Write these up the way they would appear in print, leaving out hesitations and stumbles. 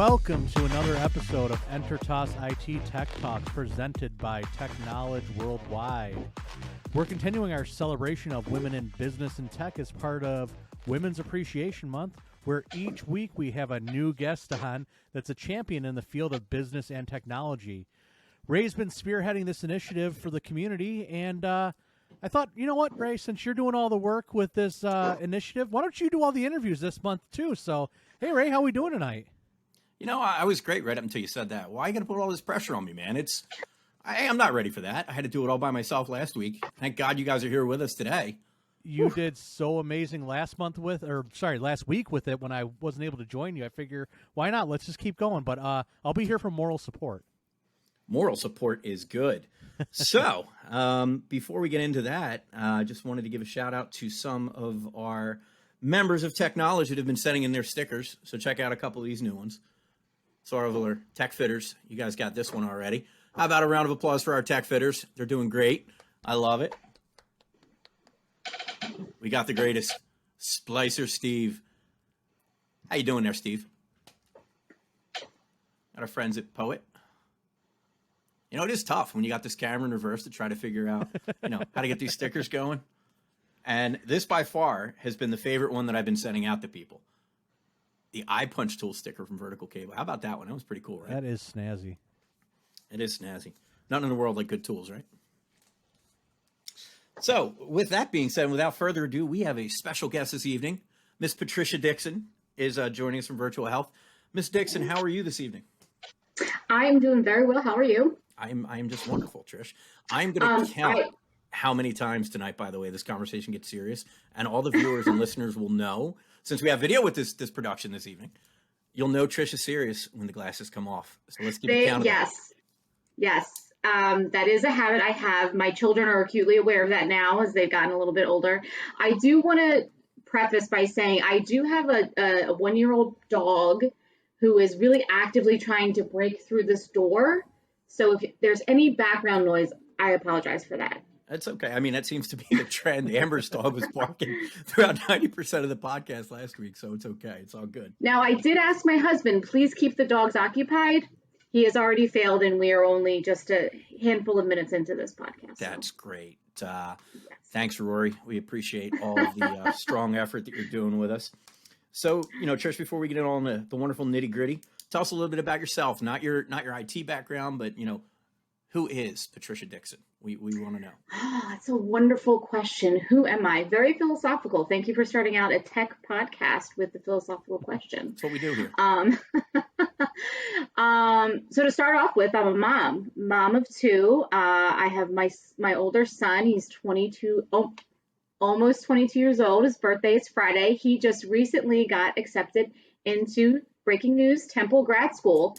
welcome to another episode of EnterTos IT Tech Talks presented by Tech Knowledge Worldwide. We're continuing our celebration of women in business and tech as part of Women's Appreciation Month, where each week we have a new guest on that's a champion in the field of business and technology. Ray's been spearheading this initiative for the community, and I thought, you know what, Ray, since you're doing all the work with this initiative, why don't you do all the interviews this month too? So, hey, Ray, how are we doing tonight? You know, I was great right up until you said that. Why are you going to put all this pressure on me, man? I'm not ready for that. I had to do it all by myself last week. Thank God you guys are here with us today. You did so amazing last week with it when I wasn't able to join you. I figure, why not? Let's just keep going. But I'll be here for moral support. Moral support is good. So before we get into that, I just wanted to give a shout out to some of our members of Tech Knowledge that have been sending in their stickers. So check out a couple of these new ones. So our tech fitters, you guys got this one already. How about a round of applause for our tech fitters? They're doing great. I love it. We got the greatest, Splicer Steve. How you doing there, Steve? Got our friends at Poet. You know, it is tough when you got this camera in reverse to try to figure out, how to get these stickers going. And this by far has been the favorite one that I've been sending out to people. The eye punch tool sticker from Vertical Cable. How about that one? That was pretty cool, right? That is snazzy. It is snazzy. Nothing in the world like good tools, right? So, with that being said, without further ado, we have a special guest this evening. Miss Patricia Dixon is joining us from Virtua Health. Miss Dixon, how are you this evening? I am doing very well. How are you? I am just wonderful, Trish. I'm going to count how many times tonight, by the way, this conversation gets serious, and all the viewers and listeners will know, since we have video with this production this evening, you'll know Trish is serious when the glasses come off. So let's keep it count. Yes. That is a habit I have. My children are acutely aware of that now as they've gotten a little bit older. I do want to preface by saying I do have a one-year-old dog who is really actively trying to break through this door. So if there's any background noise, I apologize for that. That's okay. I mean, that seems to be the trend. Amber's dog was barking throughout 90% of the podcast last week, so it's okay. It's all good. Now, I did ask my husband, please keep the dogs occupied. He has already failed, and we are only just a handful of minutes into this podcast. That's great. Yes. Thanks, Rory. We appreciate all of the strong effort that you're doing with us. So, Trish, before we get in on the wonderful nitty gritty, tell us a little bit about yourself. Not your IT background, but who is Patricia Dixon? We want to know. That's a wonderful question. Who am I? Very philosophical. Thank you for starting out a tech podcast with the philosophical question. That's what we do here. So to start off with, I'm a mom of two. I have my older son. He's 22, almost 22 years old. His birthday is Friday. He just recently got accepted into, breaking news, Temple grad school.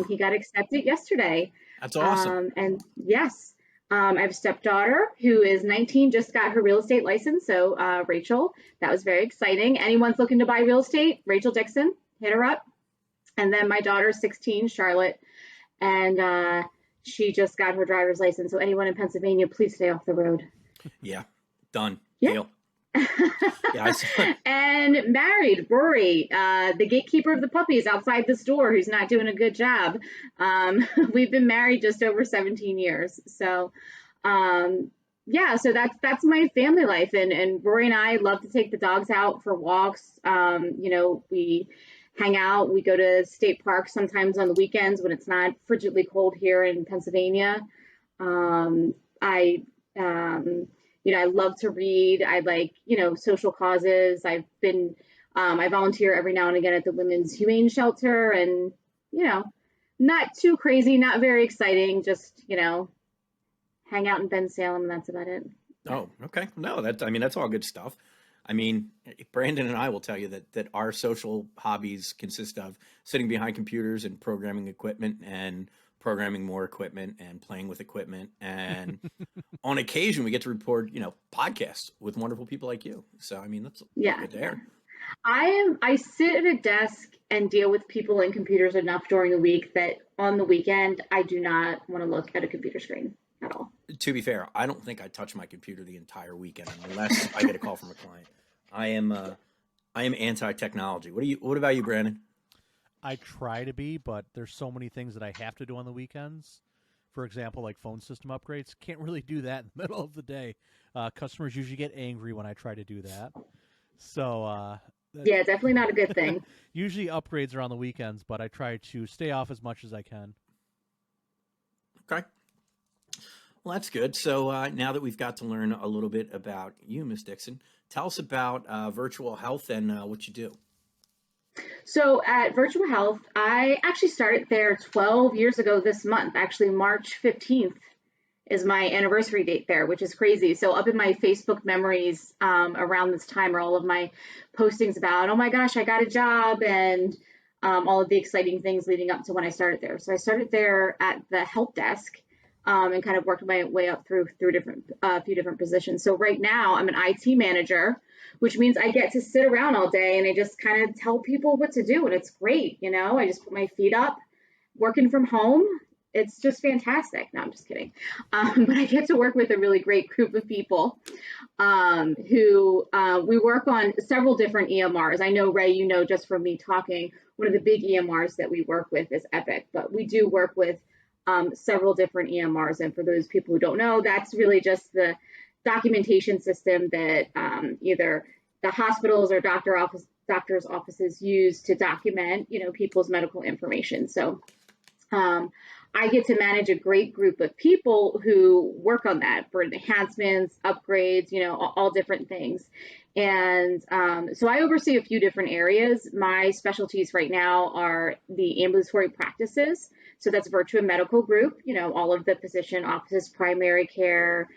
He got accepted yesterday. That's awesome. And yes, I have a stepdaughter who is 19, just got her real estate license. So Rachel, that was very exciting. Anyone's looking to buy real estate, Rachel Dixon, hit her up. And then my daughter's 16, Charlotte, and she just got her driver's license. So anyone in Pennsylvania, please stay off the road. Yeah, done. Yeah. Deal. Yeah, and married, Rory, the gatekeeper of the puppies outside this door, who's not doing a good job. We've been married just over 17 years. So, so that's my family life. And Rory and I love to take the dogs out for walks. We hang out. We go to state parks sometimes on the weekends when it's not frigidly cold here in Pennsylvania. I love to read. I like, social causes. I volunteer every now and again at the Women's Humane Shelter, and, not too crazy, not very exciting, just, hang out in Bensalem, and that's about it. Oh, okay. No, that's all good stuff. I mean, Brandon and I will tell you that our social hobbies consist of sitting behind computers and programming equipment and programming more equipment and playing with equipment. And on occasion, we get to record, podcasts with wonderful people like you. So, I mean, that's good there. I sit at a desk and deal with people and computers enough during the week that on the weekend, I do not want to look at a computer screen at all. To be fair, I don't think I touch my computer the entire weekend unless I get a call from a client. I am anti-technology. What about you, Brandon? I try to be, but there's so many things that I have to do on the weekends. For example, like phone system upgrades. Can't really do that in the middle of the day. Customers usually get angry when I try to do that. So Yeah, definitely not a good thing. usually upgrades are on the weekends, but I try to stay off as much as I can. Okay. Well, that's good. So now that we've got to learn a little bit about you, Miss Dixon, tell us about Virtual Health and what you do. So at Virtua Health, I actually started there 12 years ago this month. Actually, March 15th is my anniversary date there, which is crazy. So up in my Facebook memories around this time are all of my postings about, oh my gosh, I got a job, and all of the exciting things leading up to when I started there. So I started there at the help desk and kind of worked my way up through a few different positions. So right now I'm an IT manager, which means I get to sit around all day and I just kind of tell people what to do. And it's great. I just put my feet up, working from home. It's just fantastic. No, I'm just kidding. But I get to work with a really great group of people who we work on several different EMRs. I know, Ray, just from me talking, one of the big EMRs that we work with is Epic, but we do work with several different EMRs. And for those people who don't know, that's really just the documentation system that either the hospitals or doctors' offices use to document, people's medical information. So I get to manage a great group of people who work on that for enhancements, upgrades, all different things. And so I oversee a few different areas. My specialties right now are the ambulatory practices. So that's Virtua Medical Group, all of the physician offices, primary care,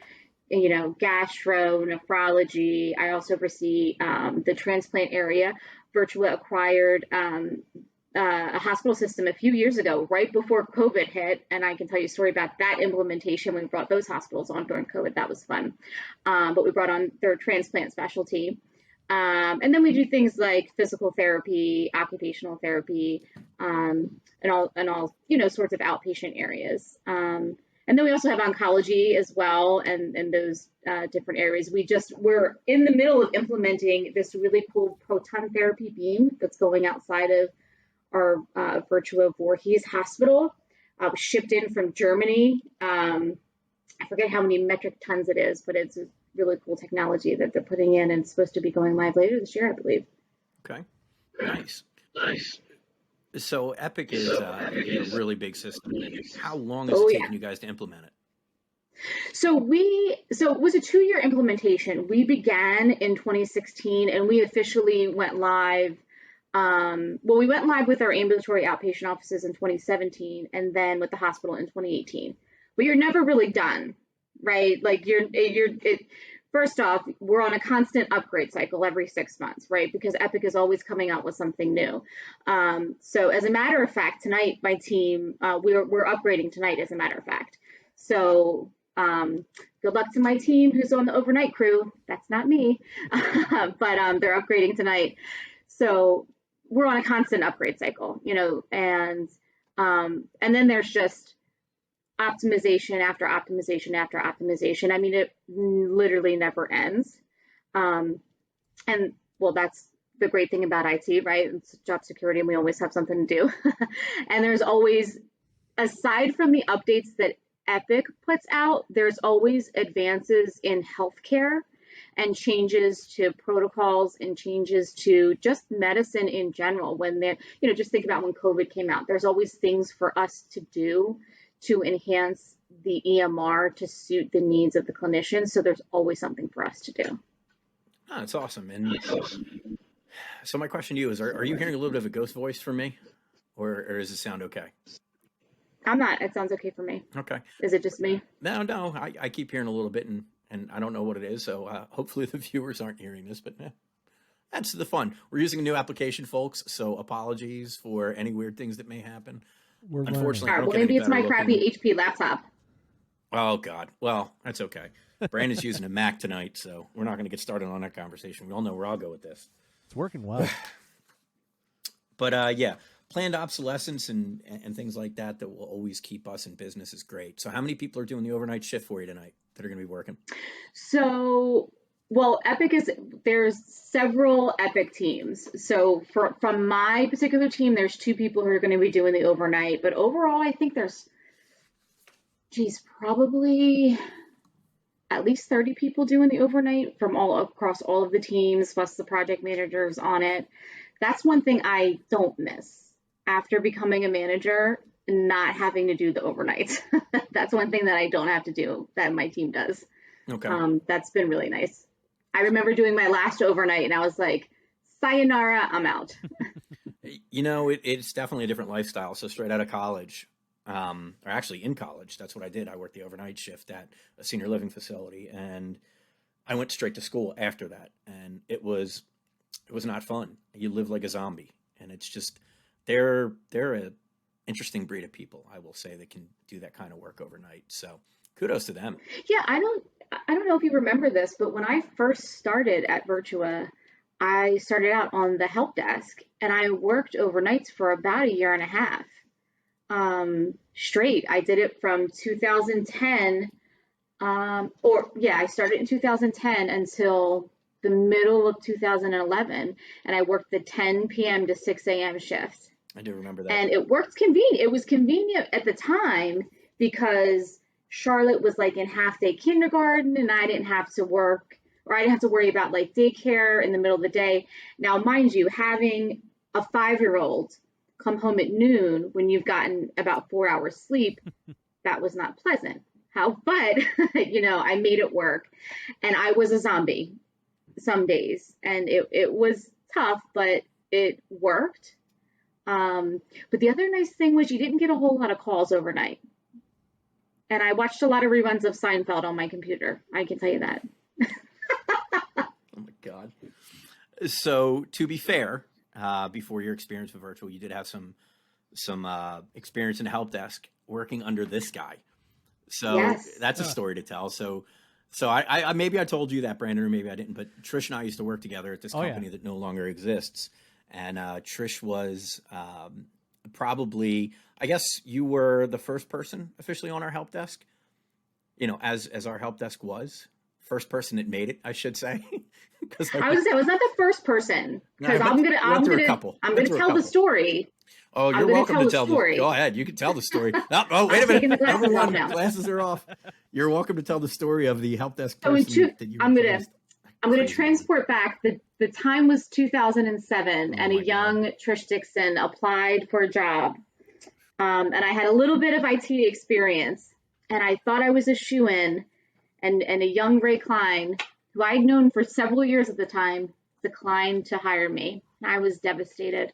gastro, nephrology. I also oversee the transplant area. Virtua acquired a hospital system a few years ago, right before COVID hit. And I can tell you a story about that implementation when we brought those hospitals on during COVID. That was fun. But we brought on their transplant specialty. And then we do things like physical therapy, occupational therapy, and all sorts of outpatient areas. And then we also have oncology as well, and those different areas. We're in the middle of implementing this really cool proton therapy beam that's going outside of our Virtua Voorhees hospital. Shipped in from Germany. I forget how many metric tons it is, but it's a really cool technology that they're putting in, and it's supposed to be going live later this year, I believe. Okay, nice. So Epic is a really big system. How long has it taken you guys to implement it? So it was a 2-year implementation. We began in 2016 and we officially went live. We went live with our ambulatory outpatient offices in 2017 and then with the hospital in 2018. But you're never really done, right? Like first off, we're on a constant upgrade cycle every 6 months, right? Because Epic is always coming out with something new. So as a matter of fact, tonight, my team, we're upgrading tonight, as a matter of fact. So good luck to my team who's on the overnight crew. That's not me, but they're upgrading tonight. So we're on a constant upgrade cycle, and then there's just optimization after optimization after optimization. I mean, it literally never ends. And that's the great thing about IT, right? It's job security and we always have something to do. And there's always, aside from the updates that Epic puts out, there's always advances in healthcare and changes to protocols and changes to just medicine in general. When they're, just think about when COVID came out, there's always things for us to do to enhance the EMR to suit the needs of the clinicians. So there's always something for us to do. Oh, that's awesome. And so my question to you is, are you hearing a little bit of a ghost voice from me, or does it sound okay? I'm not. It sounds okay for me. Okay. Is it just me? No. I keep hearing a little bit, and I don't know what it is. So hopefully the viewers aren't hearing this, but that's the fun. We're using a new application, folks. So apologies for any weird things that may happen. Unfortunately, all right, well, maybe it's my crappy HP laptop. Oh God. Well, that's okay. Brandon's using a Mac tonight, so we're not going to get started on that conversation. We all know where I'll go with this. It's working well. But planned obsolescence and things like that will always keep us in business is great. So how many people are doing the overnight shift for you tonight that are going to be working? So Well, there's several Epic teams. So from my particular team, there's two people who are going to be doing the overnight. But overall, I think there's, probably at least 30 people doing the overnight from all across all of the teams, plus the project managers on it. That's one thing I don't miss after becoming a manager, not having to do the overnights. That's one thing that I don't have to do that my team does. Okay. That's been really nice. I remember doing my last overnight and I was like, sayonara, I'm out. It's definitely a different lifestyle. So straight out of college, or actually in college, that's what I did. I worked the overnight shift at a senior living facility, and I went straight to school after that. And it was not fun. You live like a zombie, and it's just they're a interesting breed of people, I will say, that can do that kind of work overnight. So kudos to them. Yeah, I don't know if you remember this, but when I first started at Virtua, I started out on the help desk and I worked overnights for about a year and a half straight. I did it from 2010, I started in 2010 until the middle of 2011, and I worked the 10 p.m. to 6 a.m. shift. I do remember that. And it worked convenient. It was convenient at the time because Charlotte was like in half day kindergarten and I didn't have to work, or I didn't have to worry about like daycare in the middle of the day. Now, mind you, having a 5-year-old come home at noon when you've gotten about 4 hours sleep, that was not pleasant. But I made it work, and I was a zombie some days, and it was tough, but it worked. But the other nice thing was you didn't get a whole lot of calls overnight. And I watched a lot of reruns of Seinfeld on my computer. I can tell you that. Oh my God. So to be fair, before your experience with Virtual, you did have some experience in the help desk working under this guy. So Yes. that's a story to tell. So I maybe I told you that, Brandon, or maybe I didn't, but Trish and I used to work together at this company that no longer exists. And Trish was probably, I guess you were the first person officially on our help desk, as our help desk was. First person that made it, I should say. I was not the first person, because I'm gonna tell the story. Oh, you're welcome to tell the story. Go ahead. You can tell the story. Oh, wait a minute. Number one, glasses are off. You're welcome to tell the story of the help desk person that you replaced. I'm going to transport back. The time was 2007, and a young Tricia Dixon applied for a job. And I had a little bit of IT experience, and I thought I was a shoo-in, and a young Ray Klein, who I'd known for several years at the time, declined to hire me. I was devastated.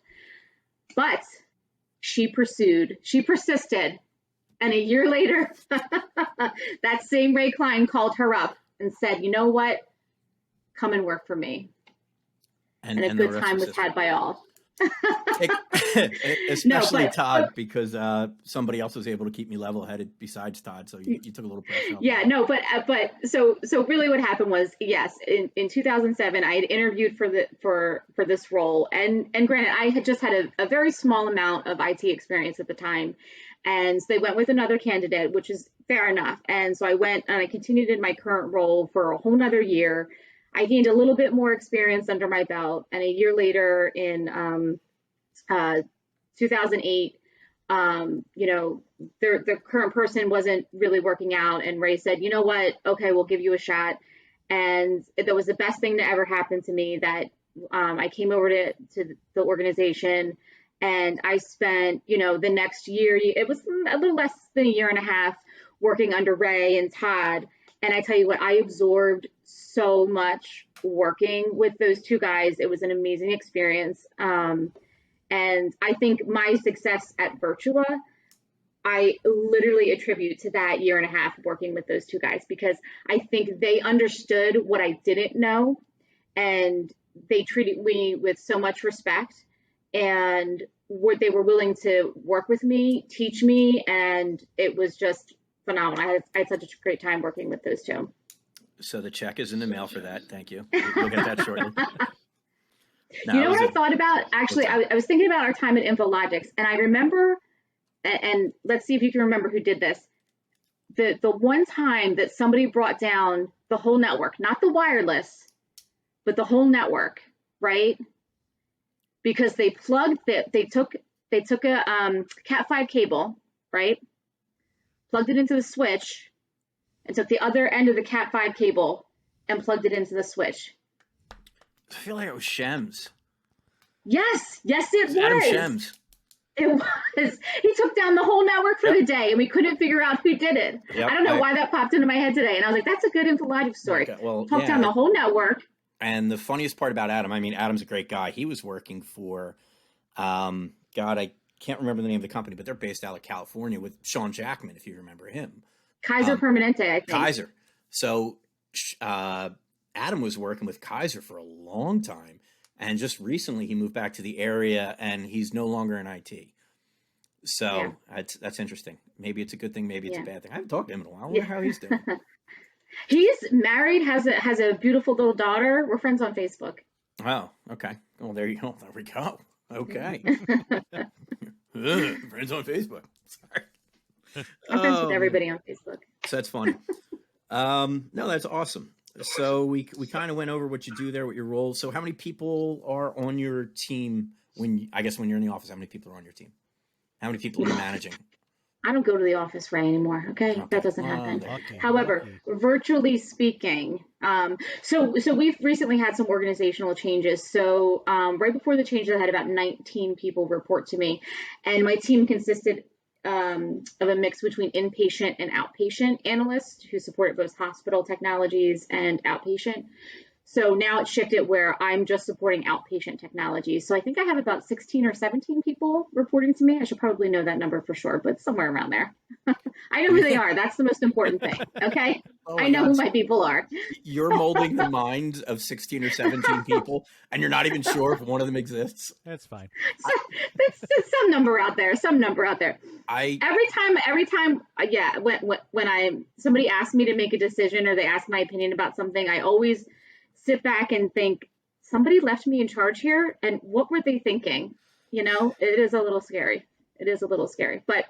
But she persisted. And a year later, that same Ray Klein called her up and said, you know what? Come and work for me. And a good time was had by all. Especially Todd, because somebody else was able to keep me level-headed besides Todd. So you took a little pressure. So really what happened was, yes, in 2007, I had interviewed for this role, and granted, I had just had a very small amount of IT experience at the time, and so they went with another candidate, which is fair enough. And so I went and I continued in my current role for a whole nother year. I gained a little bit more experience under my belt, and a year later in 2008, the current person wasn't really working out, and Ray said, you know what, okay, we'll give you a shot. And that was the best thing to ever happen to me, that I came over to the organization, and I spent, the next year, it was a little less than a year and a half, working under Ray and Todd. And I tell you what, I absorbed so much working with those two guys. It was an amazing experience. And I think my success at Virtua, I literally attribute to that year and a half working with those two guys, because I think they understood what I didn't know, and they treated me with so much respect, and they were willing to work with me, teach me, and it was just phenomenal. I had such a great time working with those two. So the check is in the mail for that. Thank you. We'll get that shortly. What I thought about? Actually, I was thinking about our time at InfoLogics, and I remember, and let's see if you can remember who did this. The one time that somebody brought down the whole network, not the wireless, but the whole network, right? Because they plugged it, they took a Cat5 cable, right? Plugged it into the switch and took the other end of the Cat5 cable and plugged it into the switch. I feel like it was Shems. Yes, it was. Adam Shems. It was. He took down the whole network for the day, and we couldn't figure out who did it. Yep, I don't know why that popped into my head today, and I was like, "That's a good infologic story." Okay, well, took down the whole network. And the funniest part about Adam, I mean, Adam's a great guy. He was working for, God, I can't remember the name of the company, but they're based out of California with Sean Jackman, if you remember him. Kaiser Permanente, I think. Kaiser. So Adam was working with Kaiser for a long time. And just recently he moved back to the area and he's no longer in IT. So that's interesting. Maybe it's a good thing. Maybe it's a bad thing. I haven't talked to him in a while. I wonder how he's doing. He's married, has a beautiful little daughter. We're friends on Facebook. Oh, okay. Well, there you go. There we go. Okay. Friends on Facebook. Sorry. I'm friends with everybody on Facebook. So that's funny. No, that's awesome. So we kind of went over what you do there, what your role. So how many people are on your team when you're in the office? How many people are on your team? How many people are you managing? I don't go to the office, Ray, anymore. Okay, that doesn't happen. However, virtually speaking, so we've recently had some organizational changes. So right before the changes, I had about 19 people report to me, and my team consisted of a mix between inpatient and outpatient analysts who supported both hospital technologies and outpatient. So now it's shifted where I'm just supporting outpatient technologies. So I think I have about 16 or 17 people reporting to me. I should probably know that number for sure, but somewhere around there. I know who they are. That's the most important thing. Okay. I know who my people are. You're molding the minds of 16 or 17 people and you're not even sure if one of them exists. That's fine. It's some number out there. Every time, when somebody asks me to make a decision or they ask my opinion about something, I always sit back and think, somebody left me in charge here, and what were they thinking? It is a little scary. But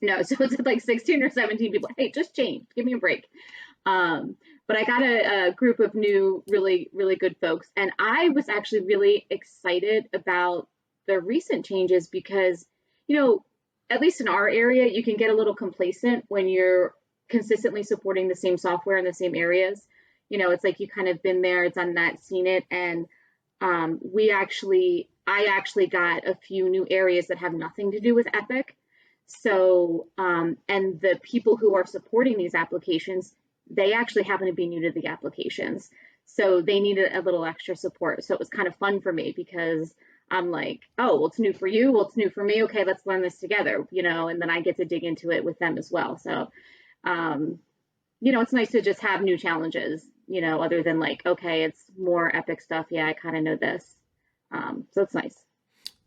no, so it's like 16 or 17 people. Hey, just change. Give me a break. But I got a group of new, really, really good folks. And I was actually really excited about the recent changes because, at least in our area, you can get a little complacent when you're consistently supporting the same software in the same areas. It's like you kind of been there, done that, seen it. And I actually got a few new areas that have nothing to do with Epic. So, and the people who are supporting these applications, they actually happen to be new to the applications. So they needed a little extra support. So it was kind of fun for me because I'm like, oh, well, it's new for you. Well, it's new for me. Okay, let's learn this together, and then I get to dig into it with them as well. So, it's nice to just have new challenges, other than like, okay, it's more Epic stuff. Yeah, I kind of know this. So it's nice.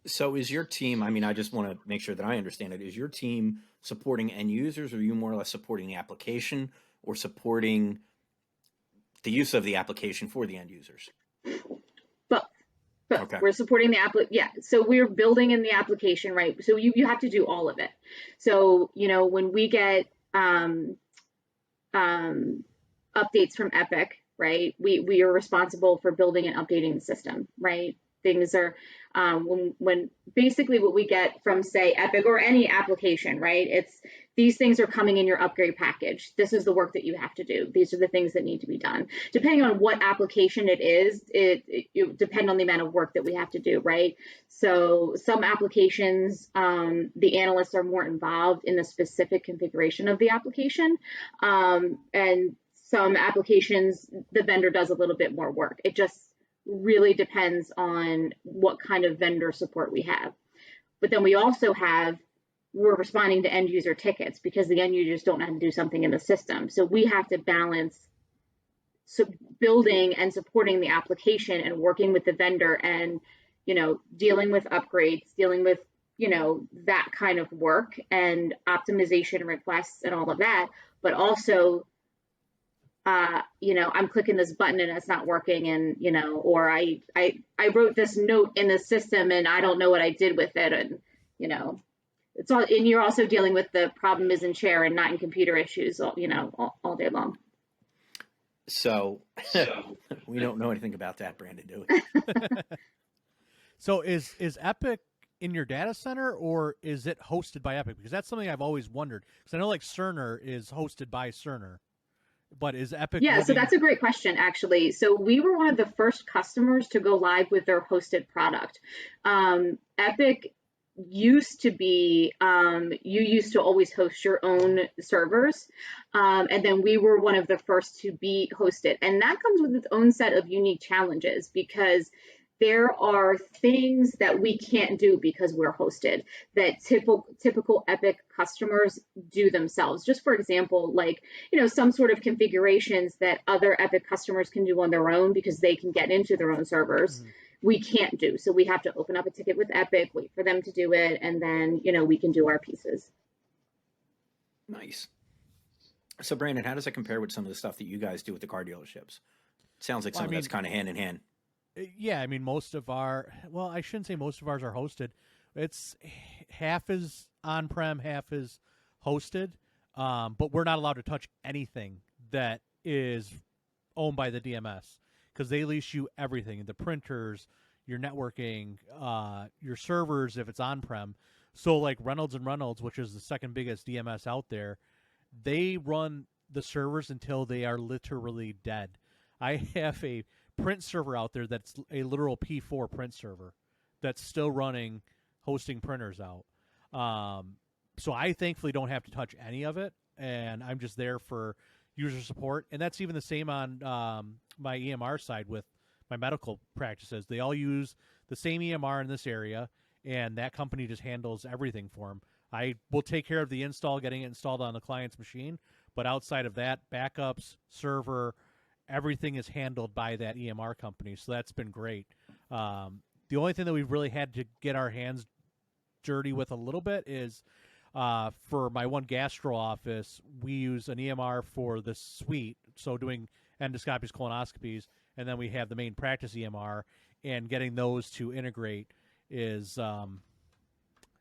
So is your team, I just want to make sure that I understand it. Is your team supporting end users, or are you more or less supporting the application or supporting the use of the application for the end users? Both. Okay. We're supporting the app. Yeah. So we're building in the application, right? So you have to do all of it. So, when we get updates from Epic, right? We are responsible for building and updating the system, right? Things are when basically what we get from, say, Epic or any application, right? It's these things are coming in your upgrade package. This is the work that you have to do. These are the things that need to be done. Depending on what application it is, it depend on the amount of work that we have to do, right? So some applications, the analysts are more involved in the specific configuration of the application, and some applications the vendor does a little bit more work. It just really depends on what kind of vendor support we have. But then we also we're responding to end user tickets because the end users don't know how to do something in the system. So we have to balance building and supporting the application and working with the vendor and, dealing with upgrades, dealing with, that kind of work and optimization requests and all of that. But also, I'm clicking this button and it's not working, and or I wrote this note in the system and I don't know what I did with it, and it's all. And you're also dealing with the problem is in chair and not in computer issues, all day long. So we don't know anything about that, Brandon, do we? So is Epic in your data center, or is it hosted by Epic? Because that's something I've always wondered. Because I know like Cerner is hosted by Cerner, but is Epic? Yeah, so that's a great question, actually. So we were one of the first customers to go live with their hosted product. Epic used to be, you used to always host your own servers. And then we were one of the first to be hosted. And that comes with its own set of unique challenges, because there are things that we can't do because we're hosted that typical Epic customers do themselves. Just for example, like, some sort of configurations that other Epic customers can do on their own because they can get into their own servers. We can't do. So we have to open up a ticket with Epic, wait for them to do it, and then, we can do our pieces. Nice. So Brandon, how does that compare with some of the stuff that you guys do with the car dealerships? It sounds like something that's kind of hand in hand. Yeah, I mean, most of our, well, I shouldn't say most of ours are hosted. It's half is on-prem, half is hosted, but we're not allowed to touch anything that is owned by the DMS, because they lease you everything, the printers, your networking, your servers if it's on-prem. So like Reynolds & Reynolds, which is the second biggest DMS out there, they run the servers until they are literally dead. I have a print server out there that's a literal P4 print server that's still running, hosting printers out. So I thankfully don't have to touch any of it, and I'm just there for user support. And that's even the same on my EMR side with my medical practices. They all use the same EMR in this area, and that company just handles everything for them. I will take care of the install, getting it installed on the client's machine, but outside of that, backups, server, everything is handled by that EMR company, so that's been great. The only thing that we've really had to get our hands dirty with a little bit is for my one gastro office, we use an EMR for the suite, so doing endoscopies, colonoscopies, and then we have the main practice EMR, and getting those to integrate is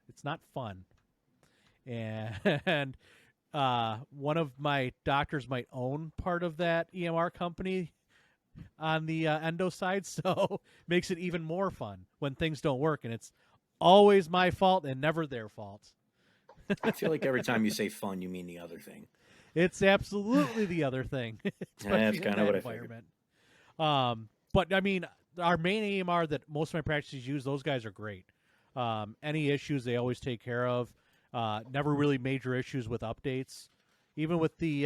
it's not fun. And one of my doctors might own part of that EMR company on the endo side, so makes it even more fun when things don't work, and it's always my fault and never their fault. I feel like every time you say fun, you mean the other thing. It's absolutely the other thing. That's kind of what I figured. But I mean, our main EMR that most of my practices use, those guys are great. Any issues they always take care of. Never really major issues with updates. Even with the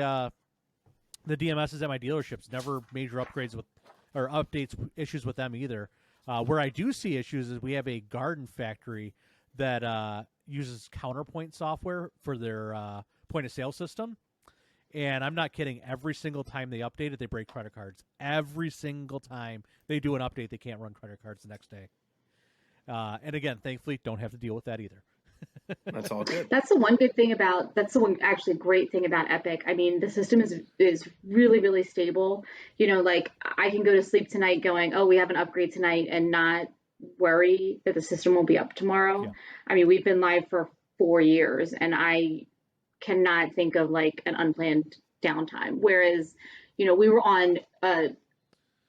DMSs at my dealerships, never major upgrades with or updates issues with them either. Where I do see issues is we have a garden factory that uses Counterpoint software for their point of sale system. And I'm not kidding. Every single time they update it, they break credit cards. Every single time they do an update, they can't run credit cards the next day. And again, thankfully, don't have to deal with that either. That's all good. That's the one good thing about, that's the one actually great thing about Epic. I mean, the system is really, really stable. Like I can go to sleep tonight going, oh, we have an upgrade tonight, and not worry that the system won't be up tomorrow. Yeah. I mean, we've been live for 4 years, and I cannot think of like an unplanned downtime. Whereas, we were on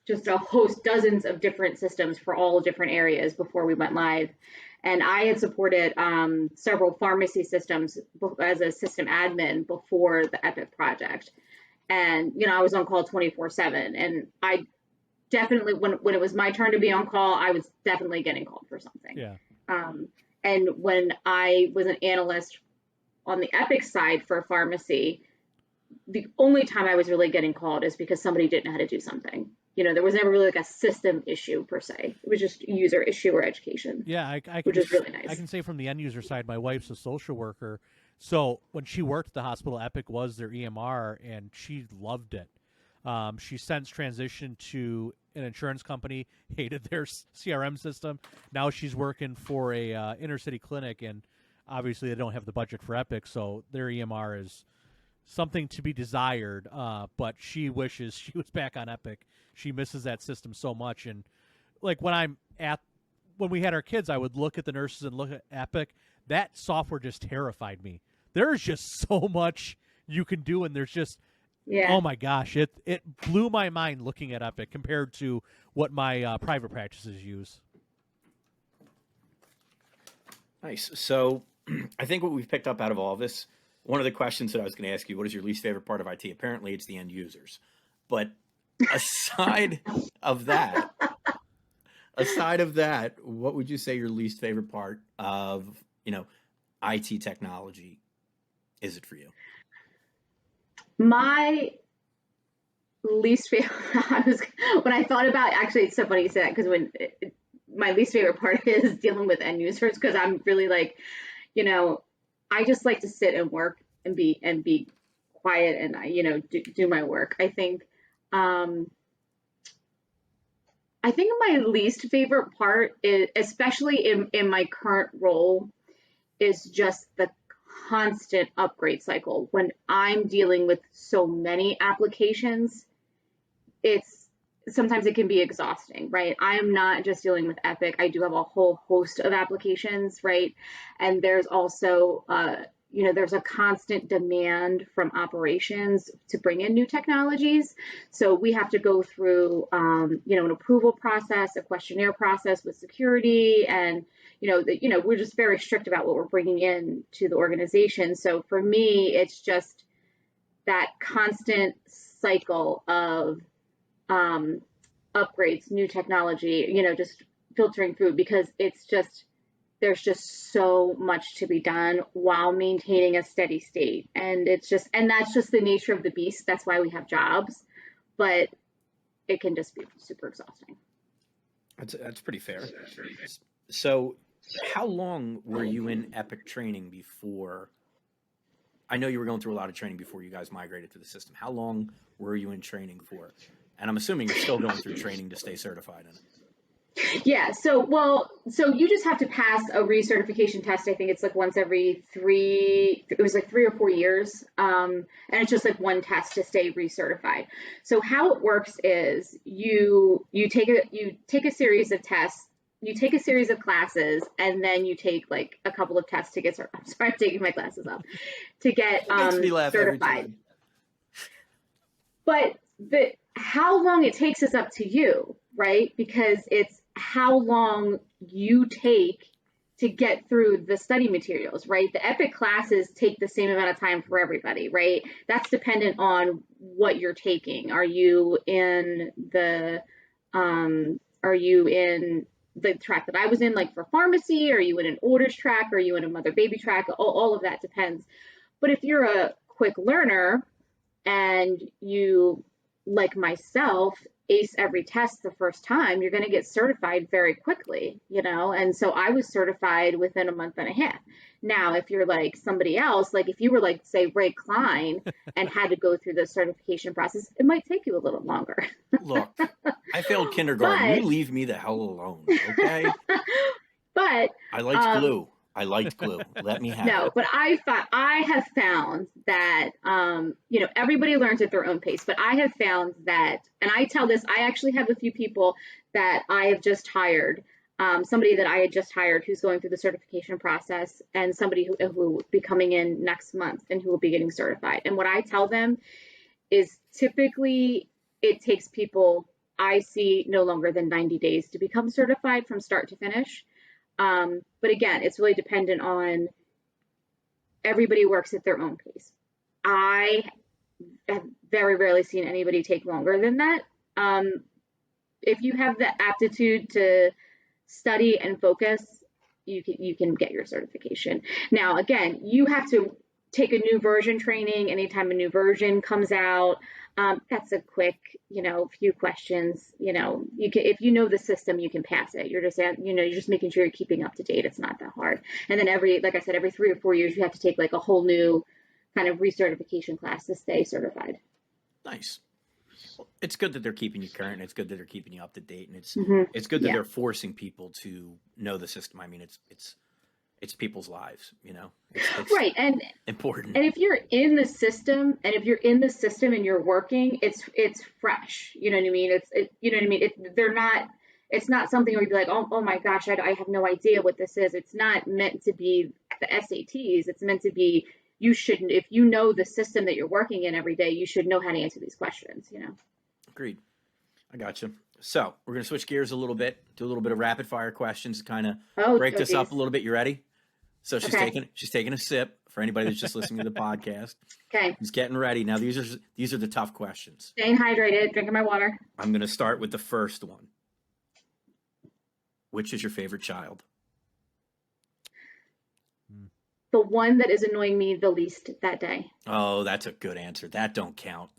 just a host, dozens of different systems for all different areas before we went live. And I had supported several pharmacy systems as a system admin before the Epic project. And, I was on call 24/7. And I definitely, when it was my turn to be on call, I was definitely getting called for something. Yeah. And when I was an analyst on the Epic side for pharmacy, the only time I was really getting called is because somebody didn't know how to do something. There was never really like a system issue per se. It was just user issue or education. Yeah, which is really nice. I can say from the end user side, my wife's a social worker. So when she worked at the hospital, Epic was their EMR, and she loved it. She since transitioned to an insurance company, hated their CRM system. Now she's working for a inner city clinic, and obviously they don't have the budget for Epic, so their EMR is something to be desired, but she wishes she was back on Epic. She misses that system so much. And like when we had our kids, I would look at the nurses and look at Epic. That software just terrified me. There's just so much you can do, and there's just Yeah. Oh my gosh, it blew my mind looking at Epic compared to what my private practices use. Nice. So I think what we've picked up out of all of this, one of the questions that I was going to ask you, what is your least favorite part of IT? Apparently it's the end users. But aside of that, what would you say your least favorite part of, IT technology is it for you? My least favorite, when I thought about, actually, it's so funny you say that, because my least favorite part is dealing with end users, because I'm really like, I just like to sit and work and be quiet, and do my work. I think my least favorite part is, especially in my current role, is just the constant upgrade cycle. When I'm dealing with so many applications, sometimes it can be exhausting, right? I am not just dealing with Epic. I do have a whole host of applications, right? And there's also, there's a constant demand from operations to bring in new technologies. So we have to go through, an approval process, a questionnaire process with security, and we're just very strict about what we're bringing in to the organization. So for me, it's just that constant cycle of upgrades, new technology, just filtering through, because there's just so much to be done while maintaining a steady state. And that's just the nature of the beast. That's why we have jobs, but it can just be super exhausting. That's pretty fair. So how long were you in Epic training before? I know you were going through a lot of training before you guys migrated to the system. How long were you in training for? And I'm assuming you're still going through training to stay certified in it. Yeah. So you just have to pass a recertification test. I think it's like once every it was like 3 or 4 years. And it's just like one test to stay recertified. So how it works is you take a series of tests, you take a series of classes, and then you take like a couple of tests to get certified. I'm sorry, I'm taking my glasses off to get Makes me laugh certified. every time. But how long it takes is up to you, right? Because it's how long you take to get through the study materials, right? The Epic classes take the same amount of time for everybody, right? That's dependent on what you're taking. Are you in the track that I was in, like for pharmacy? Are you in an orders track? Are you in a mother baby track? All of that depends. But if you're a quick learner and you, like myself, ace every test the first time, you're going to get certified very quickly, and so I was certified within a month and a half. Now, if you're like somebody else, like if you were like, say, Ray Klein and had to go through the certification process, it might take you a little longer. Look, I failed kindergarten. You leave me the hell alone, okay? But I liked glue. Let me have it. No, but I have found that, everybody learns at their own pace, but I have found that, and I tell this, I actually have a few people that I have just hired, somebody that I had just hired who's going through the certification process, and somebody who will be coming in next month and who will be getting certified. And what I tell them is typically it takes people, I see, no longer than 90 days to become certified from start to finish. But again, it's really dependent on, everybody works at their own pace. I have very rarely seen anybody take longer than that. If you have the aptitude to study and focus, you can get your certification. Now, again, you have to take a new version training anytime a new version comes out. That's a quick, few questions. If you know the system, you can pass it. You're just making sure you're keeping up to date. It's not that hard. And then like I said, every 3 or 4 years, you have to take like a whole new kind of recertification class to stay certified. Nice. Well, it's good that they're keeping you current. It's good that they're keeping you up to date, and it's good that they're forcing people to know the system. I mean, it's people's lives, It's right, and important. And if you're in the system, and you're working, it's fresh. You know what I mean? It's not something where you'd be like, oh my gosh, I have no idea what this is. It's not meant to be the SATs. It's meant to be you shouldn't, if you know the system that you're working in every day, you should know how to answer these questions, you know? Agreed. I got you. So we're going to switch gears a little bit, do a little bit of rapid fire questions, kind of break this up a little bit. You ready? So she's taking a sip for anybody that's just listening to the podcast. Okay. She's getting ready. Now these are the tough questions. Staying hydrated, drinking my water. I'm going to start with the first one. Which is your favorite child? The one that is annoying me the least that day. Oh, that's a good answer. That don't count.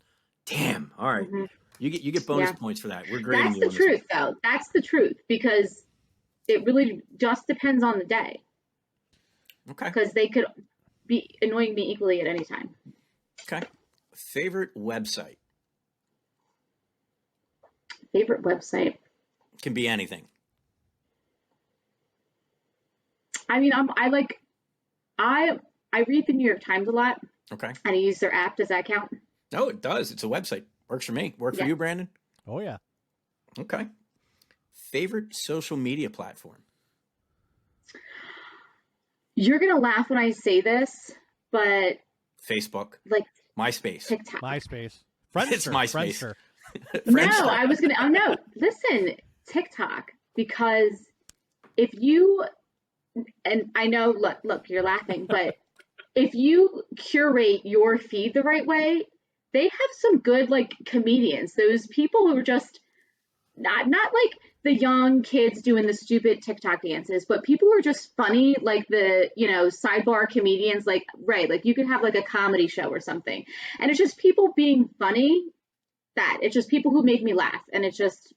Damn. All right. Mm-hmm. You get bonus points for that. We're grading you. That's the truth, though. That's the truth, because it really just depends on the day. Okay. Because they could be annoying me equally at any time. Okay. Favorite website? Favorite website? Can be anything. I mean, I read the New York Times a lot. Okay. And I use their app. Does that count? No, it does. It's a website. Works for me. Work for you, Brandon? Oh, yeah. Okay. Favorite social media platform? You're going to laugh when I say this, but... Facebook. Like... MySpace. TikTok. MySpace. Friendster. It's MySpace. No, I was going to... Oh, no. Listen, TikTok. Because if you... And I know, look, you're laughing, but if you curate your feed the right way, they have some good, like, comedians. Those people who are just not like the young kids doing the stupid TikTok dances, but people who are just funny, like the, you know, sidebar comedians, like, right, like you could have like a comedy show or something. And it's just people being funny, it's just people who make me laugh. And it's just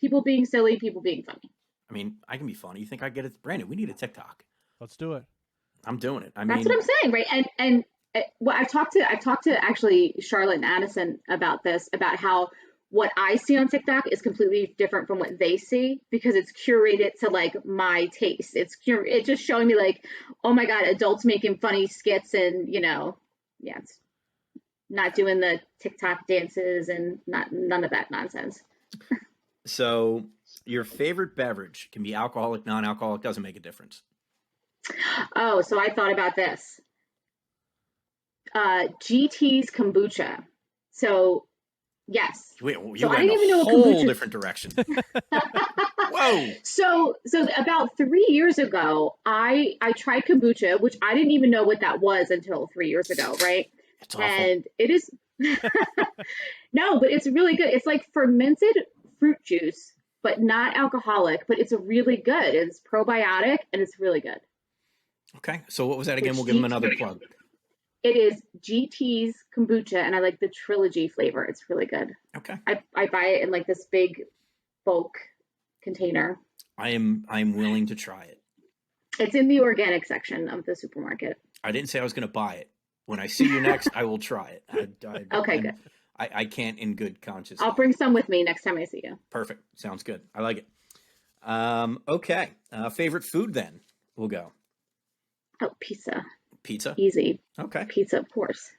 people being silly, people being funny. I mean, I can be funny. You think I get it? Brandon, we need a TikTok. Let's do it. I'm doing it. That's what I'm saying, right? And well, I've talked to actually Charlotte and Addison about this, about how what I see on TikTok is completely different from what they see, because it's curated to like my taste. It's just showing me like, oh my God, adults making funny skits and, you know, it's not doing the TikTok dances and none of that nonsense. So your favorite beverage can be alcoholic, non-alcoholic, doesn't make a difference. Oh, so I thought about this. GT's kombucha. So, yes. Wait, you so went I didn't even know a whole kombucha... different direction. Whoa. So about 3 years ago, I tried kombucha, which I didn't even know what that was until 3 years ago, right? It's awful. And it is... No, but it's really good. It's like fermented fruit juice, but not alcoholic, but it's really good. It's probiotic, and it's really good. Okay, so what was that again? We'll give them another plug. It is GT's kombucha, and I like the trilogy flavor. It's really good. Okay. I buy it in like this big bulk container. I'm willing to try it. It's in the organic section of the supermarket. I didn't say I was going to buy it. When I see you next, I will try it. Okay, good. I can't in good conscience. I'll bring some with me next time I see you. Perfect. Sounds good. I like it. Okay. Favorite food then? We'll go. Oh, pizza. Pizza? Easy. Okay. Pizza, of course.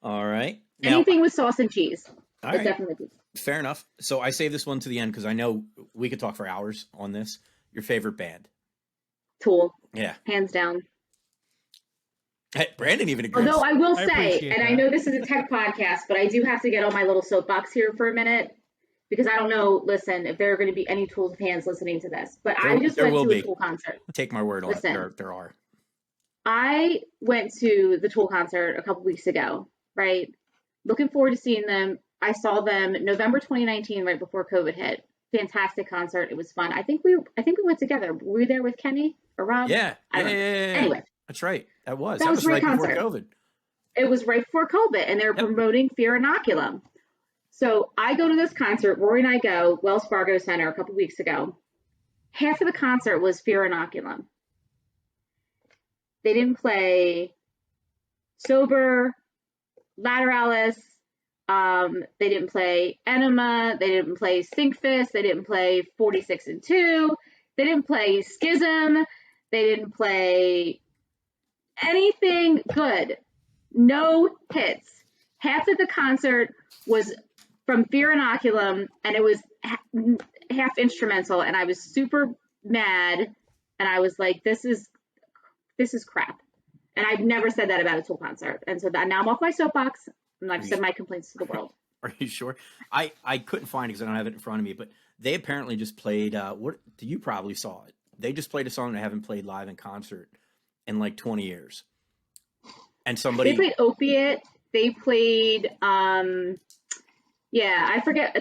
All right. Anything with sauce and cheese. All right. Definitely pizza. Fair enough. So I save this one to the end because I know we could talk for hours on this. Your favorite band? Tool. Yeah. Hands down. Hey, Brandon even agrees. Although I will say, and I know this is a tech podcast, but I do have to get on my little soapbox here for a minute, because I don't know, listen, if there are going to be any Tool fans listening to this, but I just went to a Tool concert. Take my word on it. There are. I went to the Tool concert a couple weeks ago, right? Looking forward to seeing them. I saw them November 2019, right before COVID hit. Fantastic concert. It was fun. I think we went together. Were you there with Kenny or Rob? Yeah. Anyway. That's right. That was right before COVID. It was right before COVID, and they're promoting Fear Inoculum. So I go to this concert. Rory and I go, Wells Fargo Center, a couple weeks ago. Half of the concert was Fear Inoculum. They didn't play Sober, Lateralis. They didn't play Enema. They didn't play Stinkfist. They didn't play 46 and 2. They didn't play Schism. They didn't play anything good. No hits. Half of the concert was from Fear Inoculum, and it was half instrumental, and I was super mad, and I was like, this is crap. And I've never said that about a Tool concert. And so that now I'm off my soapbox. I'm not going to send my complaints to the world. Are you sure? I couldn't find it because I don't have it in front of me, but they apparently just played, what you probably saw it. They just played a song they haven't played live in concert in like 20 years. And somebody... They played Opiate. They played, I forget.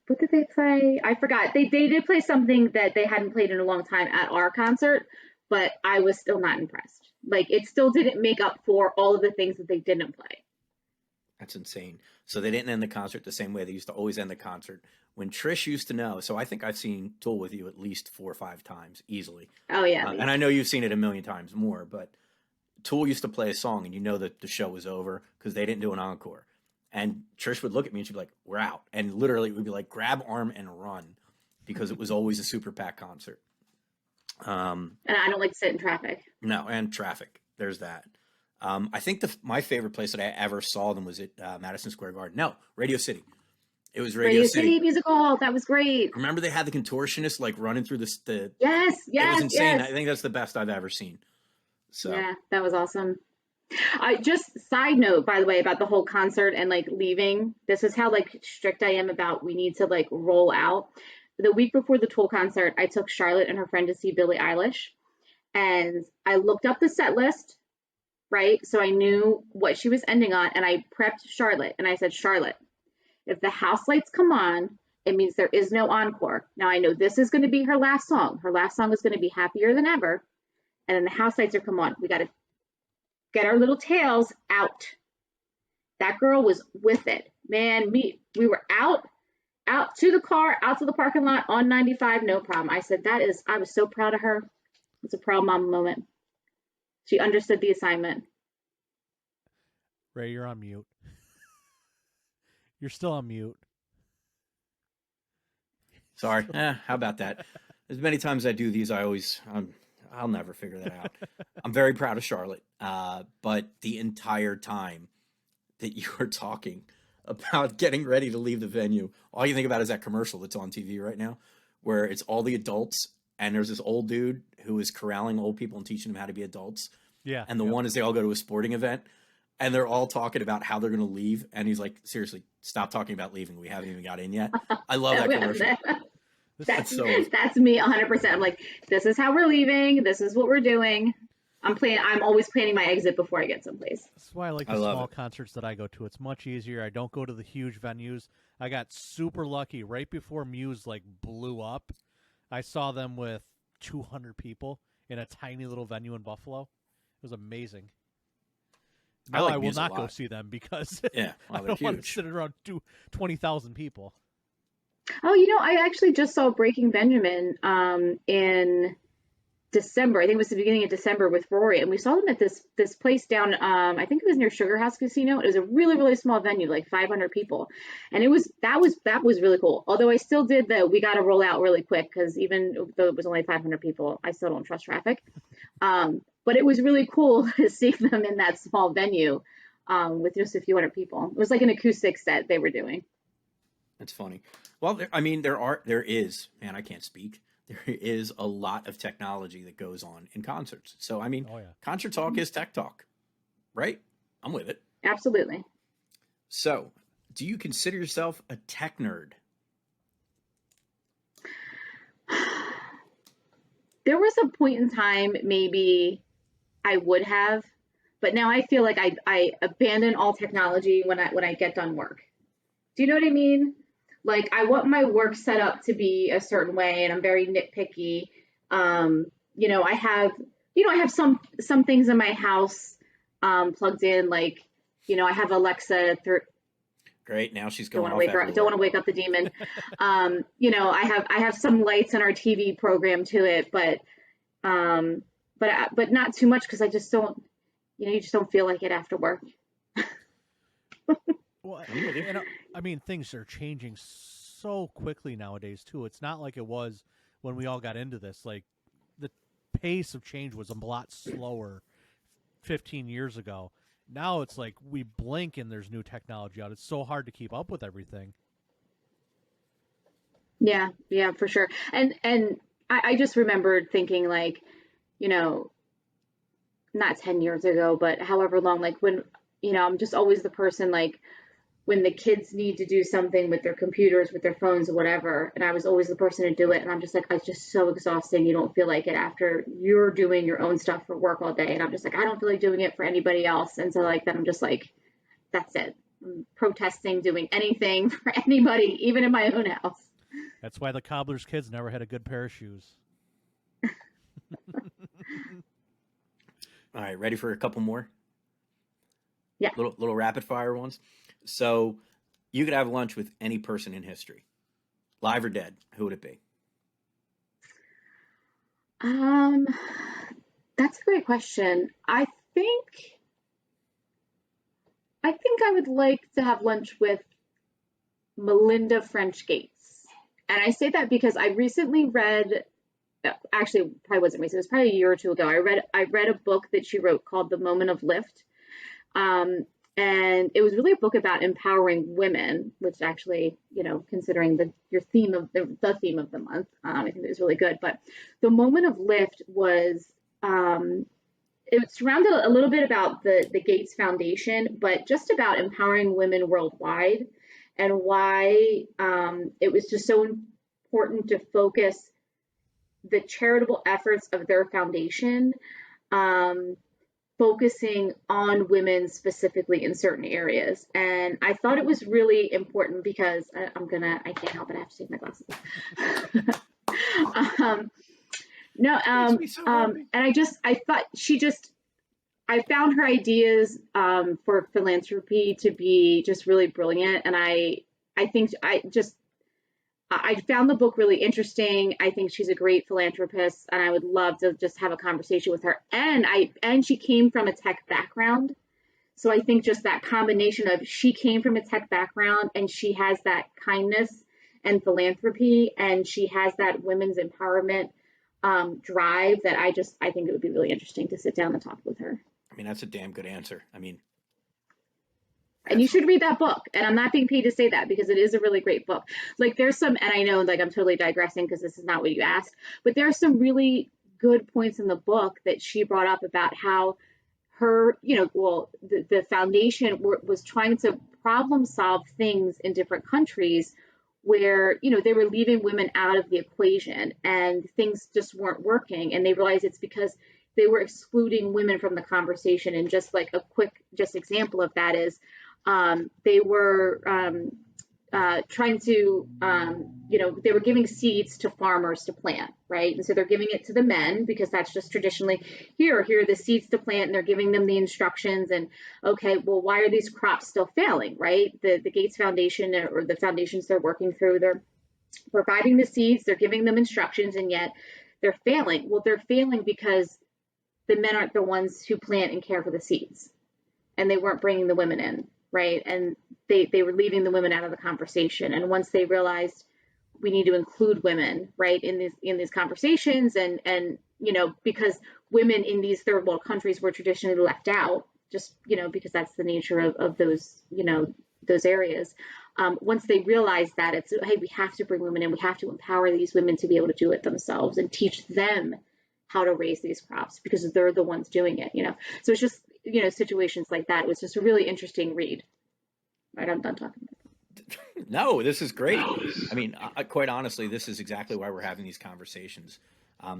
What did they play? I forgot. They did play something that they hadn't played in a long time at our concert, but I was still not impressed. Like, it still didn't make up for all of the things that they didn't play. That's insane. So they didn't end the concert the same way they used to always end the concert. When Trish used to know, so I think I've seen Tool with you at least 4 or 5 times easily. Oh, yeah. And I know you've seen it a million times more, but Tool used to play a song and you know that the show was over because they didn't do an encore. And Trish would look at me and she'd be like, we're out. And literally it would be like, grab arm and run, because it was always a super packed concert. And I don't like to sit in traffic. No, and traffic. There's that. I think my favorite place that I ever saw them was at Madison Square Garden. No, Radio City. It was Radio City Music Hall. That was great. Remember they had the contortionist like running through the Yes. It was insane. Yes. I think that's the best I've ever seen. So yeah, that was awesome. I just side note, by the way, about the whole concert and like leaving. This is how like strict I am about we need to like roll out. The week before the Tool concert, I took Charlotte and her friend to see Billie Eilish, and I looked up the set list, right? So I knew what she was ending on, and I prepped Charlotte, and I said, Charlotte, if the house lights come on, it means there is no encore. Now I know this is going to be her last song. Her last song is going to be Happier Than Ever, and then the house lights are come on. We got to get our little tails out. That girl was with it, man. We were out to the car, out to the parking lot on 95, no problem. I said, I was so proud of her. It's a proud mama moment. She understood the assignment. Ray, you're on mute. You're still on mute. Sorry. How about that? As many times I do these, I'll never figure that out. I'm very proud of Charlotte. But the entire time that you were talking about getting ready to leave the venue, all you think about is that commercial that's on TV right now, where it's all the adults and there's this old dude who is corralling old people and teaching them how to be adults. Yeah. And the one is they all go to a sporting event and they're all talking about how they're going to leave. And he's like, seriously, stop talking about leaving. We haven't even got in yet. I love that commercial. That's me 100%. I'm like, this is how we're leaving. This is what we're doing. I'm always planning my exit before I get someplace. That's why I like the small concerts that I go to. It's much easier. I don't go to the huge venues. I got super lucky right before Muse like blew up. I saw them with 200 people in a tiny little venue in Buffalo. It was amazing. Now I will not go see them because I don't want to sit around 20,000 people. Oh, I actually just saw Breaking Benjamin in December. I think it was the beginning of December with Rory, and we saw them at this place down. I think it was near Sugar House Casino. It was a really, really small venue, like 500 people, and that was really cool. Although I still did we got to roll out really quick because even though it was only 500 people, I still don't trust traffic. But it was really cool to see them in that small venue with just a few hundred people. It was like an acoustic set they were doing. That's funny. Well, there is, man, I can't speak. There is a lot of technology that goes on in concerts. So, I mean, concert talk is tech talk, right? I'm with it. Absolutely. So, do you consider yourself a tech nerd? There was a point in time maybe I would have, but now I feel like I abandon all technology when I get done work. Do you know what I mean? Like, I want my work set up to be a certain way, and I'm very nitpicky. I have some things in my house plugged in, like, I have Alexa through. Great. Now she's Don't going want to wake up the demon. I have some lights on our TV program to it, but not too much because I just don't. You just don't feel like it after work. Well, I mean, things are changing so quickly nowadays, too. It's not like it was when we all got into this. Like, the pace of change was a lot slower 15 years ago. Now it's like we blink and there's new technology out. It's so hard to keep up with everything. Yeah, for sure. And I just remembered thinking, like, you know, not 10 years ago, but however long, like when, I'm just always the person, like when the kids need to do something with their computers, with their phones or whatever, and I was always the person to do it. And I'm just like, it's just so exhausting. You don't feel like it after you're doing your own stuff for work all day. And I'm just like, I don't feel like doing it for anybody else. And so like, then I'm just like, that's it. I'm protesting, doing anything for anybody, even in my own house. That's why the cobbler's kids never had a good pair of shoes. All right, ready for a couple more? Yeah. Little rapid fire ones. So you could have lunch with any person in history, live or dead. Who would it be? That's a great question. I think I would like to have lunch with Melinda French Gates. And I say that because I recently read, actually probably wasn't recent, it was probably a year or two ago. I read a book that she wrote called The Moment of Lift. And it was really a book about empowering women, which actually, considering your theme of the theme of the month, I think it was really good. But the Moment of Lift was, it was surrounded a little bit about the Gates Foundation, but just about empowering women worldwide, and why it was just so important to focus the charitable efforts of their foundation, focusing on women specifically in certain areas. And I thought it was really important because I can't help it, I have to take my glasses off. I found her ideas for philanthropy to be just really brilliant. And I think I found the book really interesting. I think she's a great philanthropist, and I would love to just have a conversation with her. And she came from a tech background. So I think just that combination of she came from a tech background and she has that kindness and philanthropy, and she has that women's empowerment drive that I think it would be really interesting to sit down and talk with her. I mean, that's a damn good answer. I mean, and you should read that book. And I'm not being paid to say that because it is a really great book. Like there's some, and I know like I'm totally digressing because this is not what you asked, but there are some really good points in the book that she brought up about how her, the foundation was trying to problem solve things in different countries where, they were leaving women out of the equation and things just weren't working. And they realized it's because they were excluding women from the conversation. And just like a quick example of that is they were trying to, they were giving seeds to farmers to plant, right? And so they're giving it to the men because that's just traditionally here are the seeds to plant, and they're giving them the instructions. And okay, well, why are these crops still failing, right? The Gates Foundation or the foundations they're working through, they're providing the seeds, they're giving them instructions, and yet they're failing. Well, they're failing because the men aren't the ones who plant and care for the seeds, and they weren't bringing the women in, right? And they were leaving the women out of the conversation. And once they realized we need to include women, right, in these conversations, and because women in these third world countries were traditionally left out, just because that's the nature of those those areas. Once they realized that it's, hey, we have to bring women in, we have to empower these women to be able to do it themselves and teach them how to raise these crops because they're the ones doing it, So it's just, situations like that. It was just a really interesting read. Right, I'm done talking. No, this is great. I mean, quite honestly, this is exactly why we're having these conversations,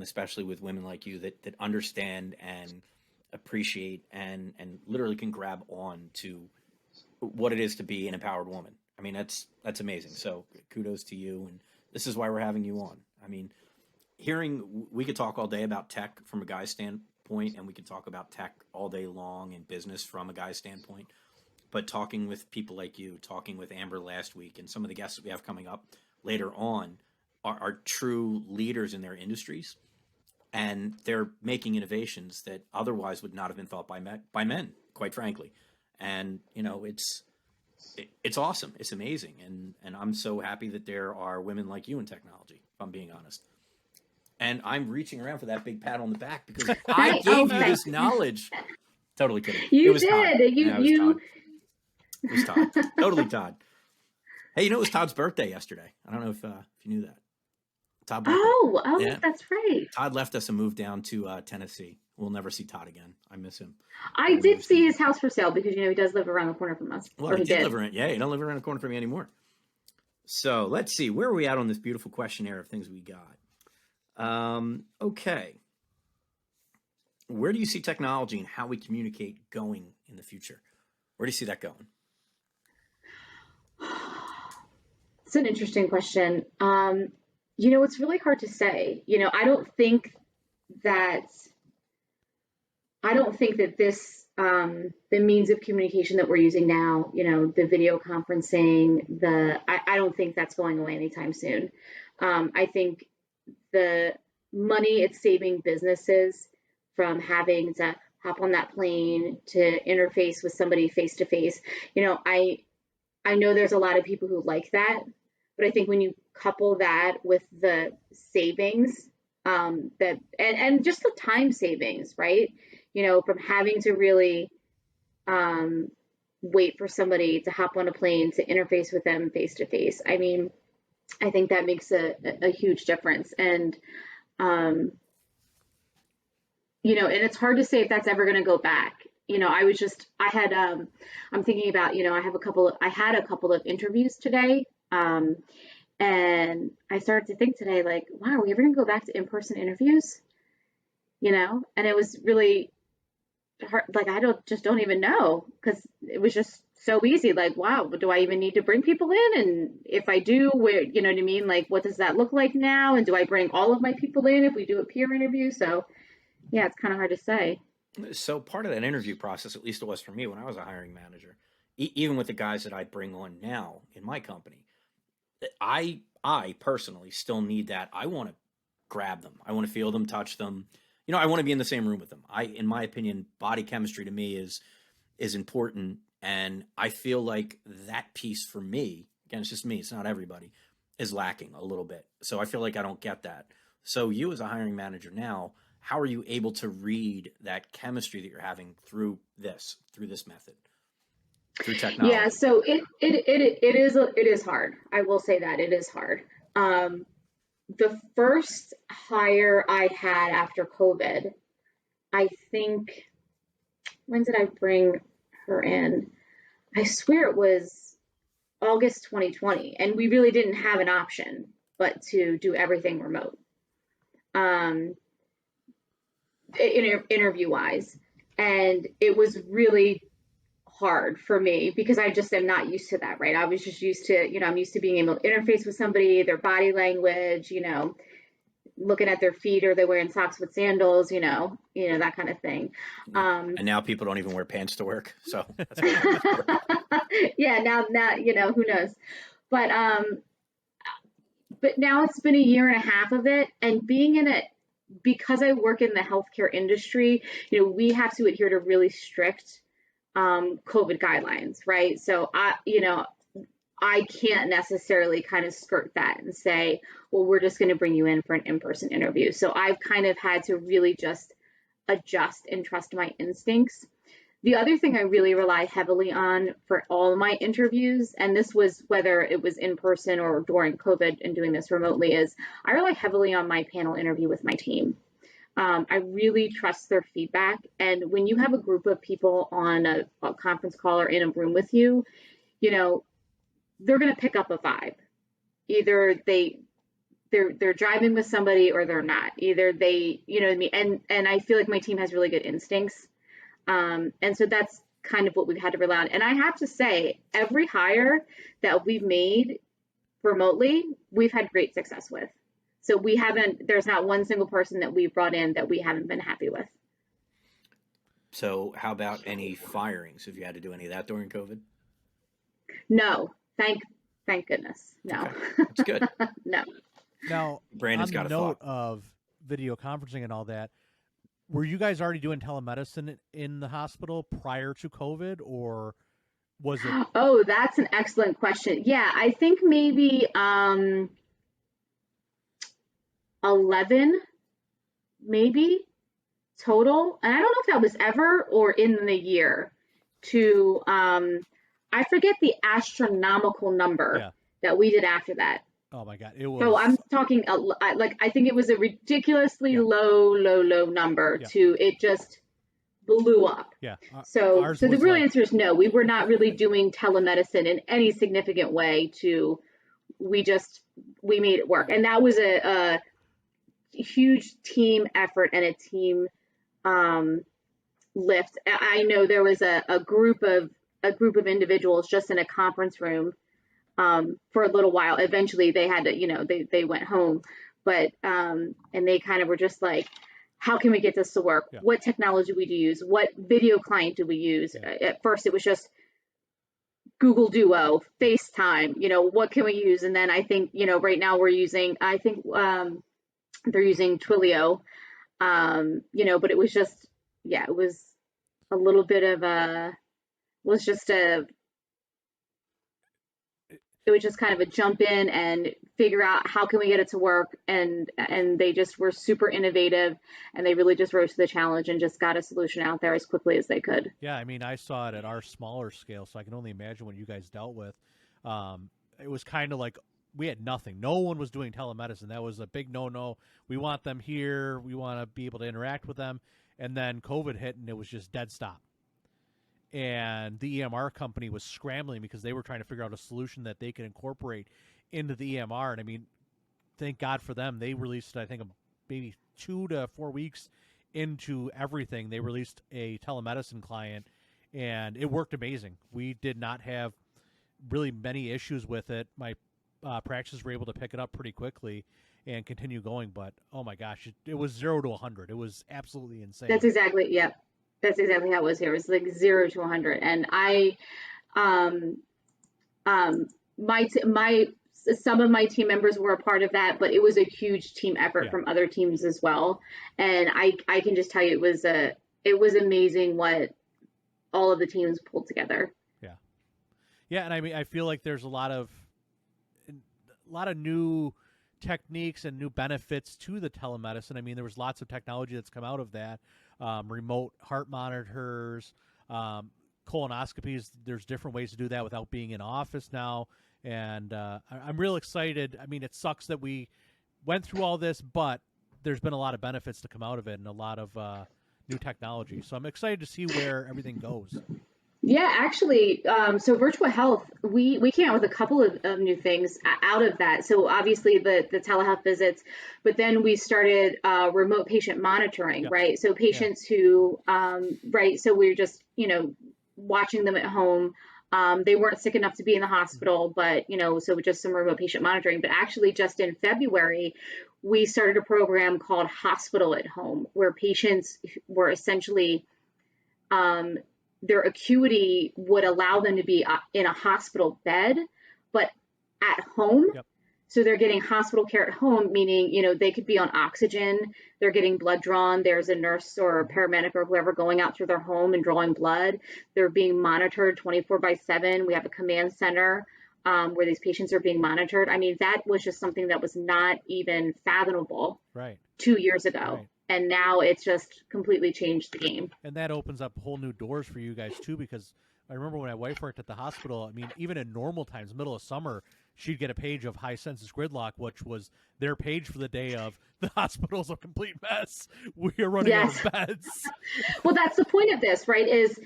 especially with women like you that understand and appreciate and literally can grab on to what it is to be an empowered woman. I mean, that's amazing. So kudos to you. And this is why we're having you on. I mean, we could talk all day about tech from a guy's standpoint, and we could talk about tech all day long and business from a guy's standpoint. But talking with people like you, talking with Amber last week, and some of the guests that we have coming up later on are true leaders in their industries, and they're making innovations that otherwise would not have been thought by men, quite frankly. And it's awesome, it's amazing, and I'm so happy that there are women like you in technology, if I'm being honest. And I'm reaching around for that big pat on the back because I gave you this knowledge. Totally kidding. You it was did. Todd. You. It was Todd. Totally Todd. Hey, it was Todd's birthday yesterday. I don't know if you knew that. Todd left. Oh, Yeah. that's right. Todd left us and moved down to Tennessee. We'll never see Todd again. I miss him. I did see his house for sale because, he does live around the corner from us. Well, he did live around. Yeah, he don't live around the corner from me anymore. So let's see. Where are we at on this beautiful questionnaire of things we got? Okay. Where do you see technology and how we communicate going in the future? Where do you see that going? It's an interesting question. It's really hard to say. I don't think that this, the means of communication that we're using now, the video conferencing, I don't think that's going away anytime soon. I think the money it's saving businesses from having to hop on that plane to interface with somebody face to face. I know there's a lot of people who like that, but I think when you couple that with the savings, and just the time savings, right? From having to really wait for somebody to hop on a plane to interface with them face to face. I mean, I think that makes a huge difference. And, and it's hard to say if that's ever going to go back. I'm thinking about, I had a couple of interviews today. And I started to think today, like, wow, are we ever going to go back to in-person interviews? And it was really hard. Like, don't even know, because it was just so easy. Like, wow, do I even need to bring people in? And if I do, where, you know what I mean? Like, what does that look like now? And do I bring all of my people in if we do a peer interview? So yeah, it's kind of hard to say. So part of that interview process, at least it was for me when I was a hiring manager, even with the guys that I bring on now in my company, I personally still need that. I want to grab them. I want to feel them, touch them. I want to be in the same room with them. In my opinion, body chemistry to me is important. And I feel like that piece for me, again, it's just me, it's not everybody, is lacking a little bit. So I feel like I don't get that. So you as a hiring manager now, how are you able to read that chemistry that you're having through this method? Through technology. Yeah, so it is hard. I will say that it is hard. The first hire I had after COVID, I think, when did I bring her in? I swear it was August 2020, and we really didn't have an option but to do everything remote. Interview wise, and it was really hard for me because I just am not used to that, right? I was just used to, I'm used to being able to interface with somebody, their body language, looking at their feet, are they wearing socks with sandals, that kind of thing. And now people don't even wear pants to work. So that's yeah, now, who knows? But now it's been a year and a half of it, and being in it, because I work in the healthcare industry, we have to adhere to really strict COVID guidelines, right? So I can't necessarily kind of skirt that and say, well, we're just going to bring you in for an in-person interview. So I've kind of had to really just adjust and trust my instincts. The other thing I really rely heavily on for all my interviews, and this was whether it was in person or during COVID and doing this remotely, is I rely heavily on my panel interview with my team. I really trust their feedback. And when you have a group of people on a conference call or in a room with you, they're going to pick up a vibe. Either they're driving with somebody or they're not. Either they, what I mean? And I feel like my team has really good instincts. And so that's kind of what we've had to rely on. And I have to say, every hire that we've made remotely, we've had great success with. So there's not one single person that we've brought in that we haven't been happy with. So how about any firings? Have you had to do any of that during COVID? No, thank goodness. No. Okay. That's good. No. Now, Brandon's on got the a note thought. of video conferencing and all that, were you guys already doing telemedicine in the hospital prior to COVID, or was it? Oh, that's an excellent question. Yeah, I think maybe 11 maybe total. And I don't know if that was ever or in the year to, I forget the astronomical number that we did after that. Oh my God, it was. So I'm talking like I think it was a ridiculously Yeah. low number Yeah. to it just blew up. Yeah. So Ours the was real like, answer is no. We were not really doing telemedicine in any significant way. We made it work, and that was a huge team effort and a team um, lift. I know there was a group of individuals just in a conference room for a little while. Eventually, they had to, they went home, but and they kind of were just like, how can we get this to work? Yeah. What technology we do use? What video client do we use? Yeah. At first, it was just Google Duo, FaceTime. What can we use? And then I think, right now we're using. I think they're using Twilio. But it was just, yeah, it was a little bit of was just a it was just kind of a jump in and figure out how can we get it to work, and they just were super innovative, and they really just rose to the challenge and just got a solution out there as quickly as they could. Yeah, I mean, I saw it at our smaller scale, so I can only imagine what you guys dealt with. It was kind of like we had nothing. No one was doing telemedicine. That was a big no-no. We want them here. We want to be able to interact with them. And then COVID hit, and it was just dead stop. And the EMR company was scrambling because they were trying to figure out a solution that they could incorporate into the EMR. And I mean, thank God for them. They released, I think, maybe 2 to 4 weeks into everything. They released a telemedicine client, and it worked amazing. We did not have really many issues with it. My practices were able to pick it up pretty quickly and continue going. But, oh my gosh, it was 0 to 100. It was absolutely insane. That's exactly how it was here. It was like 0 to 100. And my some of my team members were a part of that, but it was a huge team effort from other teams as well. And I can just tell you it was amazing what all of the teams pulled together. Yeah, and I mean, I feel like there's a lot of new techniques and new benefits to the telemedicine. I mean, there was lots of technology that's come out of that. Remote heart monitors, colonoscopies. There's different ways to do that without being in office now. And I'm real excited. I mean, it sucks that we went through all this, but there's been a lot of benefits to come out of it and a lot of new technology. So I'm excited to see where everything goes. Yeah, actually, so Virtua Health, we came out with a couple of new things out of that. So obviously the telehealth visits, but then we started remote patient monitoring, right? So patients who, right, so we're just, watching them at home. They weren't sick enough to be in the hospital, but, so just some remote patient monitoring. But actually just in February, we started a program called Hospital at Home, where patients were essentially their acuity would allow them to be in a hospital bed, but at home. Yep. So they're getting hospital care at home, meaning, they could be on oxygen. They're getting blood drawn. There's a nurse or a paramedic or whoever going out through their home and drawing blood. They're being monitored 24/7. We have a command center where these patients are being monitored. I mean, that was just something that was not even fathomable 2 years ago. Right. And now it's just completely changed the game. And that opens up whole new doors for you guys, too, because I remember when my wife worked at the hospital, I mean, even in normal times, middle of summer, she'd get a page of high census gridlock, which was their page for the day of the hospital's a complete mess. We are running out of beds. Well, that's the point of this, right? Is,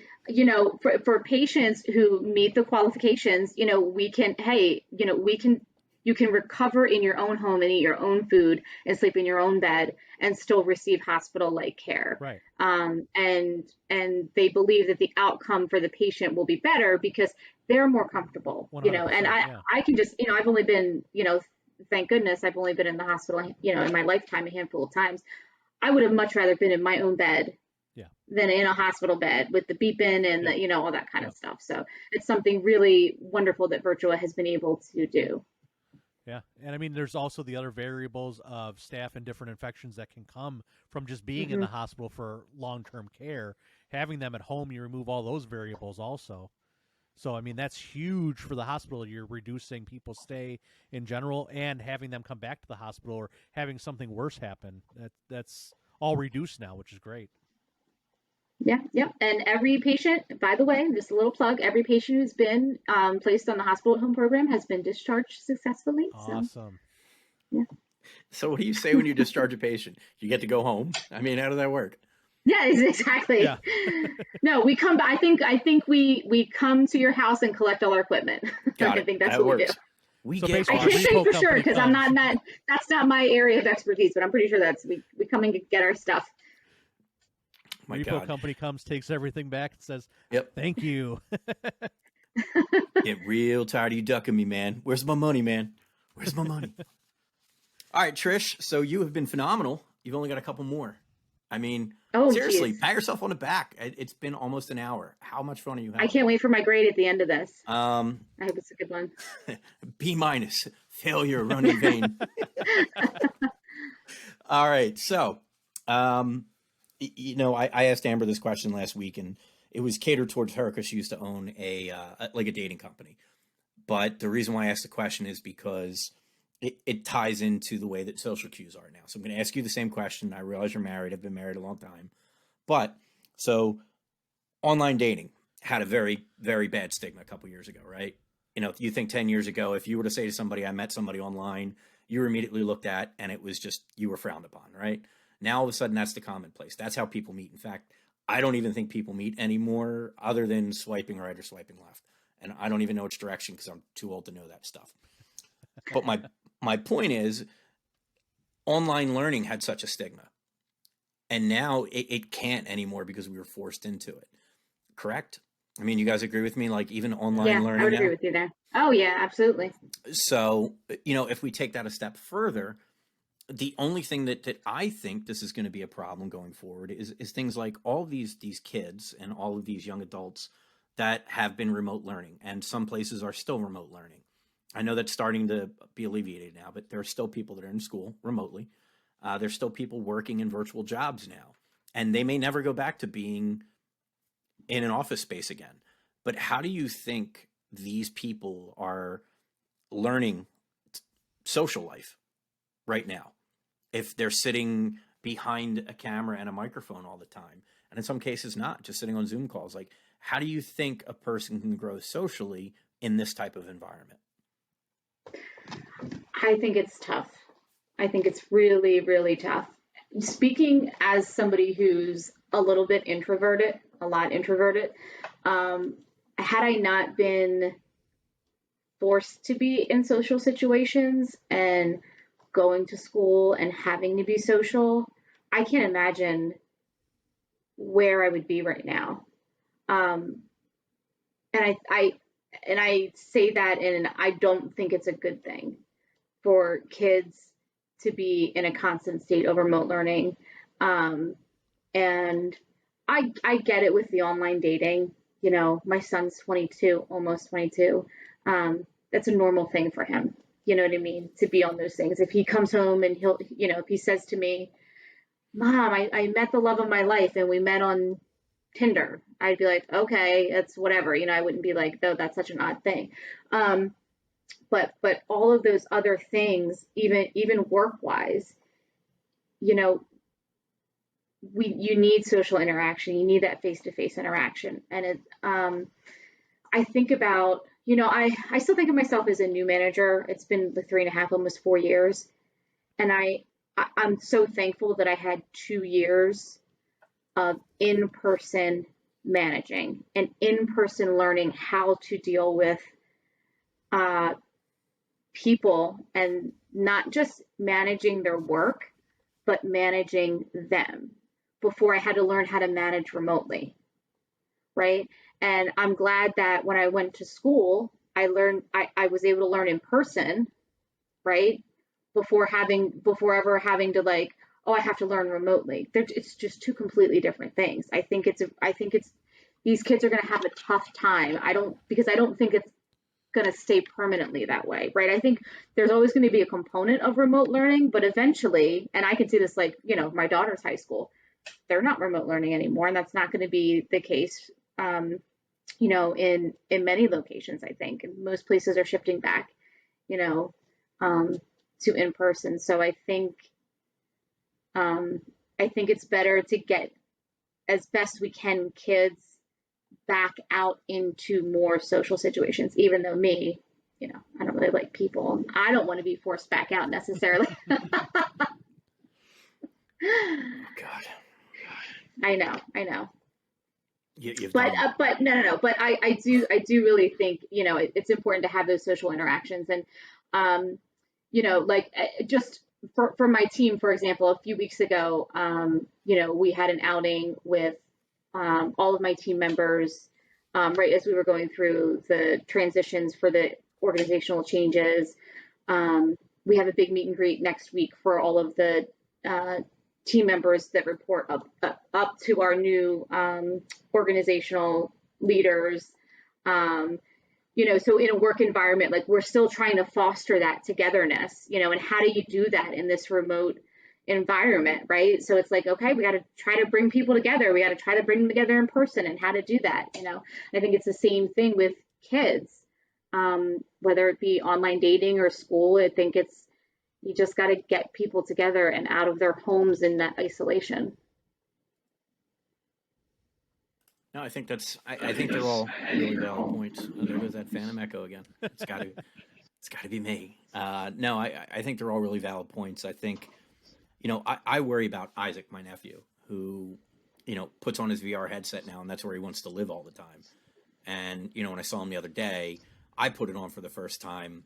for patients who meet the qualifications, you can recover in your own home and eat your own food and sleep in your own bed and still receive hospital-like care. Right. And they believe that the outcome for the patient will be better because they're more comfortable, and I can just, I've only been, thank goodness I've only been in the hospital, in my lifetime a handful of times. I would have much rather been in my own bed than in a hospital bed with the beeping and the, all that kind of stuff. So it's something really wonderful that Virtua has been able to do. Yeah, and I mean, there's also the other variables of staph and different infections that can come from just being in the hospital for long-term care. Having them at home, you remove all those variables also. So, I mean, that's huge for the hospital. You're reducing people's stay in general and having them come back to the hospital or having something worse happen. That's all reduced now, which is great. Yeah, yep. And every patient, by the way, just a little plug, every patient who's been placed on the hospital at home program has been discharged successfully. So, Awesome. yeah. So what do you say when you discharge a patient? You get to go home? I mean, how does that work? Yeah, exactly. Yeah. No, we come. I think we come to your house and collect all our equipment. Got I it. think that's That what we do. works. We So get I basically, our the can't say repo for sure company because I'm comes. not. That's not my area of expertise, but I'm pretty sure that's we come and get our stuff. my Repo God. company comes, takes everything back, and says, Yep. "Thank you." Get real tired of you ducking me, man. Where's my money, man? Where's my money? All right, Trish. So you have been phenomenal. You've only got a couple more. I mean, Oh, seriously, geez. pat yourself on the back. It's been almost an hour. How much fun are you I having? can't wait for my grade at the end of this. Um, I hope it's a good one. B minus, failure, run in vain. All right. So, I asked Amber this question last week, and it was catered towards her because she used to own a dating company. But the reason why I asked the question is because it ties into the way that social cues are now. So I'm going to ask you the same question. I realize you're married. I've been married a long time. But so online dating had a very, very bad stigma a couple years ago, right? You think 10 years ago, if you were to say to somebody, I met somebody online, you were immediately looked at and it was just, you were frowned upon, right? Now, all of a sudden, that's the commonplace. That's how people meet. In fact, I don't even think people meet anymore other than swiping right or swiping left. And I don't even know which direction because I'm too old to know that stuff. But my point is, online learning had such a stigma. And now it can't anymore because we were forced into it. Correct? I mean, you guys agree with me? Like even online Yeah, I learning would agree now. with you there. Oh yeah, absolutely. So, if we take that a step further, the only thing that I think this is going to be a problem going forward is things like all these kids and all of these young adults that have been remote learning, and some places are still remote learning. I know that's starting to be alleviated now, but there are still people that are in school remotely. There's still people working in virtual jobs now, and they may never go back to being in an office space again. But how do you think these people are learning social life right now if they're sitting behind a camera and a microphone all the time? And in some cases, not just sitting on Zoom calls. Like, how do you think a person can grow socially in this type of environment? I think it's tough. I think it's really, really tough. Speaking as somebody who's a little bit introverted, a lot introverted, um, had I not been forced to be in social situations and going to school and having to be social, I can't imagine where I would be right now. Um, and I say that, and I don't think it's a good thing for kids to be in a constant state of remote learning. Um, and I get it with the online dating. My son's 22, almost 22. That's a normal thing for him. You know what I mean? To be on those things. If he comes home and if he says to me, Mom, I met the love of my life and we met on Tinder, I'd be like, okay, it's whatever. I wouldn't be like, no, that's such an odd thing. Um, but all of those other things, even work wise, you know, you need social interaction. You need that face to face interaction. And I think about, I still think of myself as a new manager. It's been like 3.5, almost 4 years. And I'm so thankful that I had 2 years of in-person managing and in-person learning how to deal with uh, people, and not just managing their work, but managing them before I had to learn how to manage remotely, right? And I'm glad that when I went to school, I was able to learn in person, right? Before ever having to like, oh, I have to learn remotely. It's just two completely different things. I think it's these kids are going to have a tough time. Because I don't think it's going to stay permanently that way, right? I think there's always going to be a component of remote learning, but eventually, and I can see this like, my daughter's high school, they're not remote learning anymore, and that's not going to be the case. In many locations, I think, and most places are shifting back, you know, um, to in person. So um, I think it's better to get as best we can, kids back out into more social situations, even though me, I don't really like people. I don't want to be forced back out necessarily. Oh God. I know. You've But done. but no. But I do really think it's important to have those social interactions, and like just for my team, for example, a few weeks ago, we had an outing with all of my team members, right as we were going through the transitions for the organizational changes. We have a big meet and greet next week for all of the team members that report up to our new organizational leaders. So in a work environment, like we're still trying to foster that togetherness, and how do you do that in this remote environment, right? So it's like, okay, we got to try to bring people together. We got to try to bring them together in person, and how to do that. I think it's the same thing with kids, whether it be online dating or school. I think you just got to get people together and out of their homes in that isolation. No, I think I think they're all really valid points. Oh, there goes that phantom echo again. It's got to be me. No, I think they're all really valid points. I think, I worry about Isaac, my nephew, who, puts on his VR headset now, and that's where he wants to live all the time. And, when I saw him the other day, I put it on for the first time.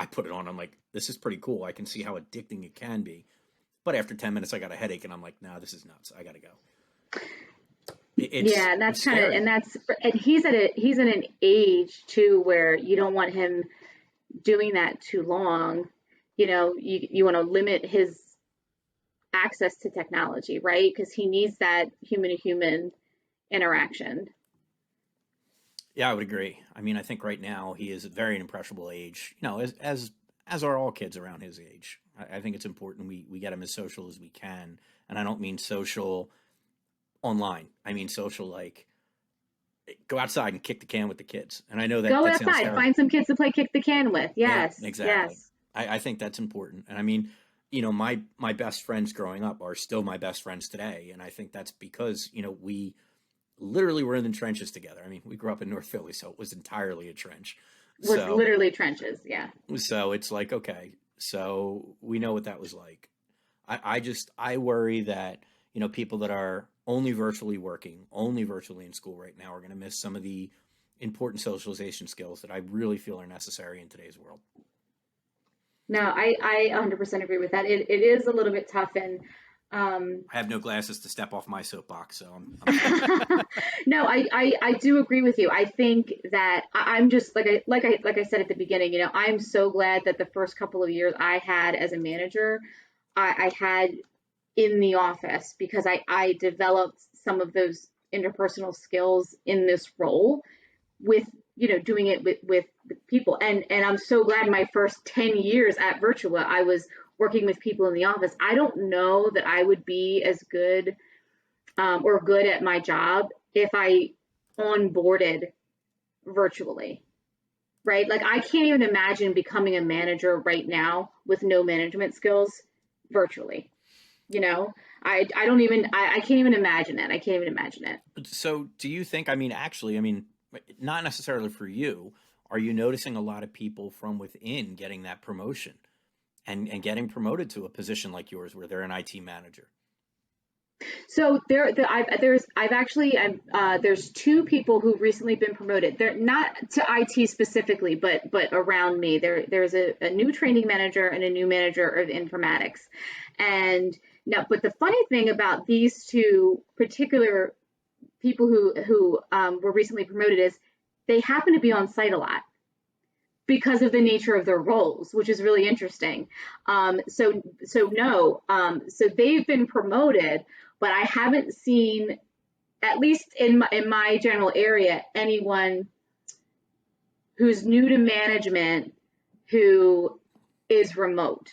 I put it on. I'm like, this is pretty cool. I can see how addicting it can be. But after 10 minutes, I got a headache, and I'm like, no, this is nuts. I got to go. Yeah, and that's kind of, and he's at an age too where you don't want him doing that too long. You want to limit his access to technology, right? Because he needs that human to human interaction. Yeah, I would agree. I mean, I think right now he is a very impressionable age, as are all kids around his age. I think it's important we get him as social as we can. And I don't mean social online. I mean social like go outside and kick the can with the kids. And I know that Go that sounds outside, terrible. find some kids to play kick the can with. Yes, Yeah, exactly. yes. I think that's important. And I mean, my best friends growing up are still my best friends today. And I think that's because, we literally were in the trenches together. I mean, we grew up in North Philly, so it was entirely a trench. Was So, literally trenches. Yeah. so it's like, okay, so we know what that was like. I worry that, people that are only virtually working, only virtually in school right now are going to miss some of the important socialization skills that I really feel are necessary in today's world. No, I 100% agree with that. It is a little bit tough, and I have no glasses to step off my soapbox, so I'm no, I do agree with you. I think that I'm just like I said at the beginning, I'm so glad that the first couple of years I had as a manager, I had in the office, because I developed some of those interpersonal skills in this role with doing it with people, and I'm so glad my first 10 years at Virtua I was working with people in the office. I don't know that I would be as good or good at my job if I onboarded virtually, right? Like I can't even imagine becoming a manager right now with no management skills virtually. I can't even imagine it. I can't even imagine it. So do you think, I mean, actually, I mean, not necessarily for you, are you noticing a lot of people from within getting that promotion and getting promoted to a position like yours where they're an IT manager? So there's two people who've recently been promoted. They're not to IT specifically, but around me. There's a new training manager and a new manager of informatics. And now, but the funny thing about these two particular people who were recently promoted is they happen to be on site a lot because of the nature of their roles, which is really interesting. So they've been promoted, but I haven't seen, at least in my general area, anyone who's new to management who is remote,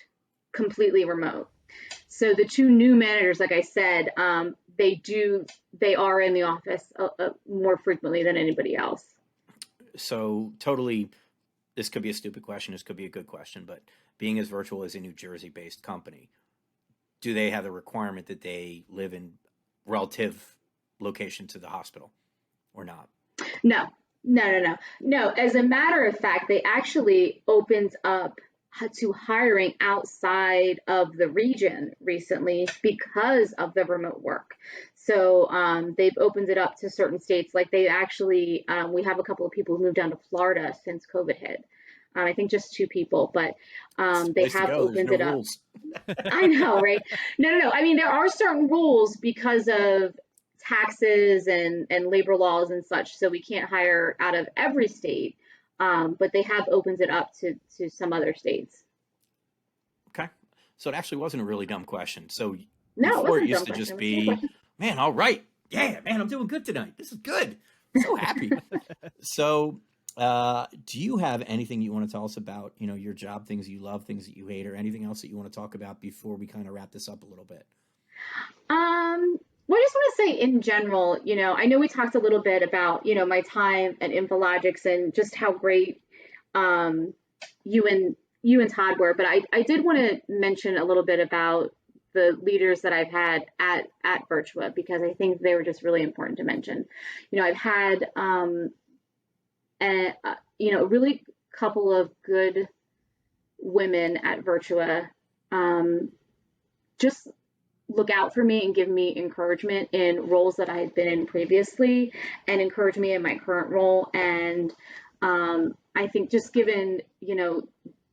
completely remote. So the two new managers, like I said, they are in the office more frequently than anybody else. So totally, this could be a stupid question. This could be a good question, but being as virtual as a New Jersey based company, do they have the requirement that they live in relative location to the hospital or not? No, no. As a matter of fact, they actually opened up to hiring outside of the region recently because of the remote work. So they've opened it up to certain states. Like they actually, we have a couple of people who moved down to Florida since COVID hit. I think just 2 people, but they have opened it up. I know, right? No. I mean, there are certain rules because of taxes and labor laws and such. So we can't hire out of every state, but they have opened it up to some other states. Okay. So it actually wasn't a really dumb question. So No, before it used wasn't to a dumb just question. be, man, all right. Yeah, man, I'm doing good tonight. This is good. I'm so happy. So do you have anything you want to tell us about, your job, things you love, things that you hate, or anything else that you want to talk about before we kind of wrap this up a little bit? Well, I just want to say in general, I know we talked a little bit about, my time at Infologics and just how great you and Todd were, but I did want to mention a little bit about the leaders that I've had at Virtua, because I think they were just really important to mention. I've had a really couple of good women at Virtua just look out for me and give me encouragement in roles that I had been in previously and encourage me in my current role. And I think just given,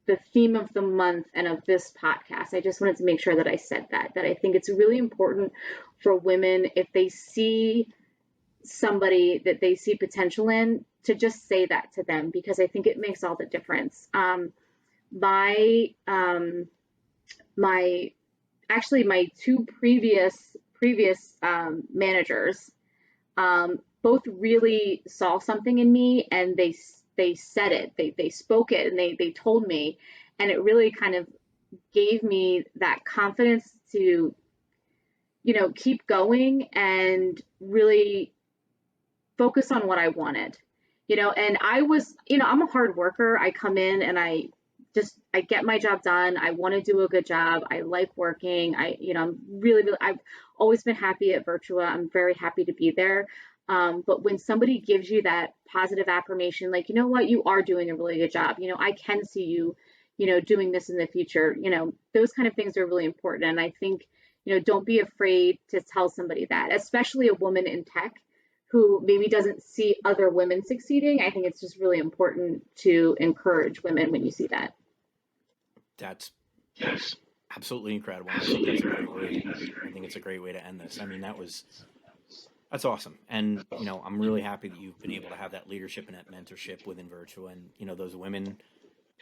the theme of the month and of this podcast, I just wanted to make sure that I said that I think it's really important for women, if they see somebody that they see potential in, to just say that to them, because I think it makes all the difference. My 2 previous managers both really saw something in me, and they said it, they spoke it, and they told me, and it really kind of gave me that confidence to keep going and really focus on what I wanted. And I was, I'm a hard worker. I come in and I get my job done. I want to do a good job. I like working. I'm really, I've always been happy at Virtua. I'm very happy to be there. But when somebody gives you that positive affirmation, like, you know what, you are doing a really good job. I can see you, doing this in the future. Those kind of things are really important. And I think, don't be afraid to tell somebody that, especially a woman in tech who maybe doesn't see other women succeeding. I think it's just really important to encourage women when you see that. That's absolutely incredible. I think it's a great way to end this. I mean, that's awesome. And, I'm really happy that you've been able to have that leadership and that mentorship within Virtua. And, those women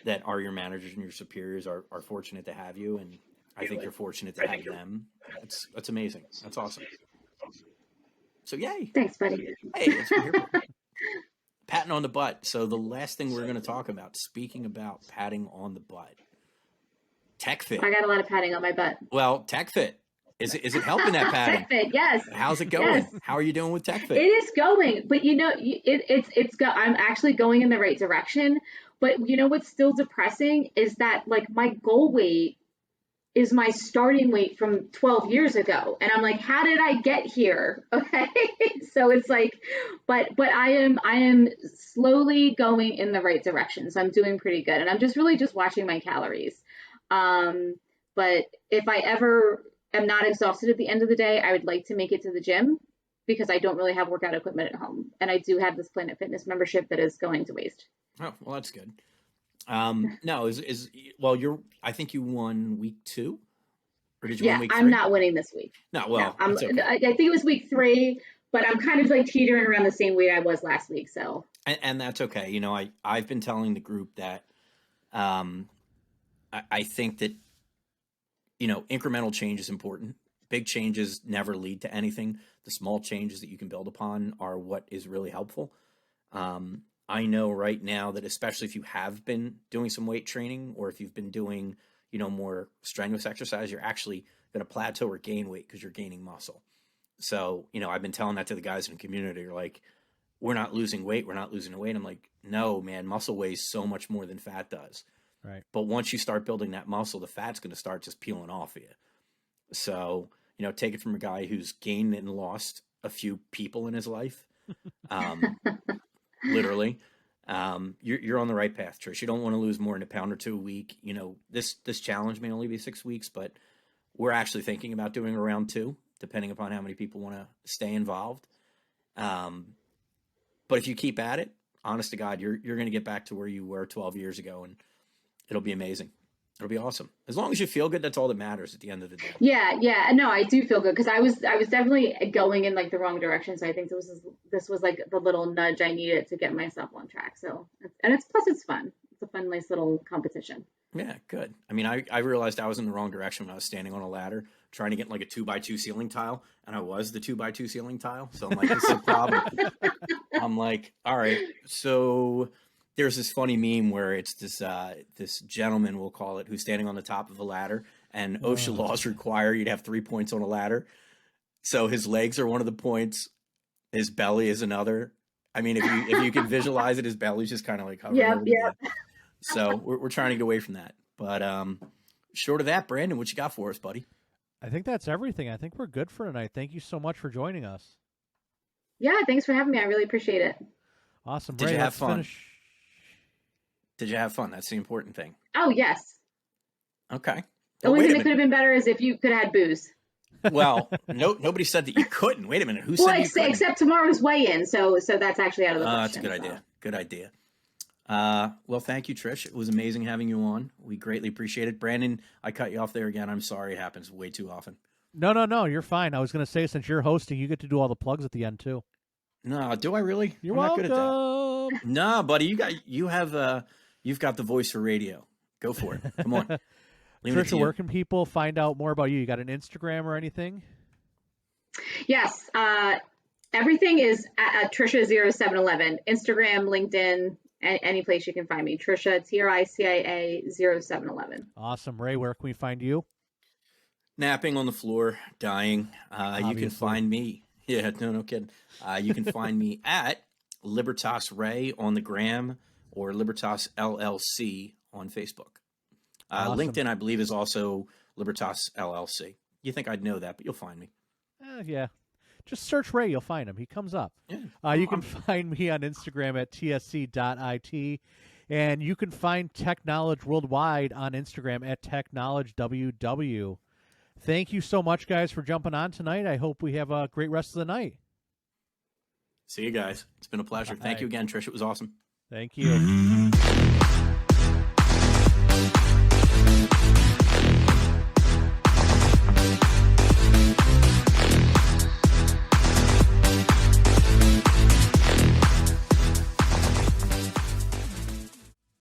that are your managers and your superiors are fortunate to have you. And I think you're fortunate to have them. That's amazing. That's awesome. So yay. Thanks, buddy. Hey, it's here. Patting on the butt. So the last thing we're going to talk about, speaking about patting on the butt, TechFit. I got a lot of patting on my butt. Well, TechFit. Is it helping that patting? TechFit, yes. How's it going? Yes. How are you doing with TechFit? It is going, but I'm actually going in the right direction. But what's still depressing is that, like, my goal weight is my starting weight from 12 years ago. And I'm like, how did I get here? Okay. So it's like, but I am slowly going in the right direction. So I'm doing pretty good. And I'm just really just watching my calories. But if I ever am not exhausted at the end of the day, I would like to make it to the gym, because I don't really have workout equipment at home. And I do have this Planet Fitness membership that is going to waste. Oh, well, that's good. No, I think you won week 2, or did you win week 3? I'm not winning this week. No, well, no, okay. I think it was week 3, but I'm kind of like teetering around the same weight I was last week. So, and that's okay. I've been telling the group that, I think that, incremental change is important. Big changes never lead to anything. The small changes that you can build upon are what is really helpful. I know right now that, especially if you have been doing some weight training, or if you've been doing, more strenuous exercise, you're actually going to plateau or gain weight because you're gaining muscle. So, I've been telling that to the guys in the community. You're like, we're not losing weight. We're not losing weight. I'm like, no, man, muscle weighs so much more than fat does. Right. But once you start building that muscle, the fat's going to start just peeling off of you. So, take it from a guy who's gained and lost a few people in his life. Literally. You're on the right path, Trish. You don't want to lose more than a pound or 2 a week. This challenge may only be 6 weeks, but we're actually thinking about doing around 2, depending upon how many people want to stay involved. But if you keep at it, honest to God, you're going to get back to where you were 12 years ago, and it'll be amazing. It'll be awesome. As long as you feel good, that's all that matters at the end of the day. Yeah. No, I do feel good because I was definitely going in like the wrong direction. So I think this was like the little nudge I needed to get myself on track. So, and it's fun. It's a fun, nice little competition. Yeah, good. I mean, I realized I was in the wrong direction when I was standing on a ladder trying to get like a 2x2 ceiling tile, and I was the 2x2 ceiling tile. So I'm like, this is a problem. I'm like, all right. So there's this funny meme where it's this gentleman, we'll call it, who's standing on the top of a ladder, and OSHA laws require you to have 3 points on a ladder. So his legs are one of the points, his belly is another. I mean, if you can visualize it, his belly's just kind of like hovering over the bed. So we're trying to get away from that. But short of that, Brandon, what you got for us, buddy? I think that's everything. I think we're good for tonight. Thank you so much for joining us. Yeah, thanks for having me. I really appreciate it. Awesome. Did Ray, you have let's fun? finish. Did you have fun? That's the important thing. Oh, yes. Okay. The only thing that could have been better is if you could have had booze. Well, nobody said that you couldn't. Wait a minute. Who said you couldn't? Except tomorrow's weigh-in, so that's actually out of the question. That's a good idea. Good idea. Well, thank you, Trish. It was amazing having you on. We greatly appreciate it. Brandon, I cut you off there again. I'm sorry. It happens way too often. No. You're fine. I was going to say, since you're hosting, you get to do all the plugs at the end, too. No, do I really? You're I'm welcome. not good at that. No, buddy, you've got the voice for radio. Go for it. Come on. Tricia, where can people find out more about you? You got an Instagram or anything? Yes. Everything is at Tricia0711. Instagram, LinkedIn, any place you can find me. Tricia, TRICIA 0711. Awesome. Ray, where can we find you? Napping on the floor, dying. You can find me. Yeah, no kidding. You can find me at Libertas Ray on the gram or Libertas LLC on Facebook. Awesome. LinkedIn, I believe, is also Libertas LLC. You think I'd know that, but you'll find me. Yeah. Just search Ray. You'll find him. He comes up. Yeah. You can find me on Instagram at tsc.it. And you can find Tech Knowledge Worldwide on Instagram at TechKnowledgeWW. Thank you so much, guys, for jumping on tonight. I hope we have a great rest of the night. See you guys. It's been a pleasure. Thank you again, Trish. It was awesome. Thank you.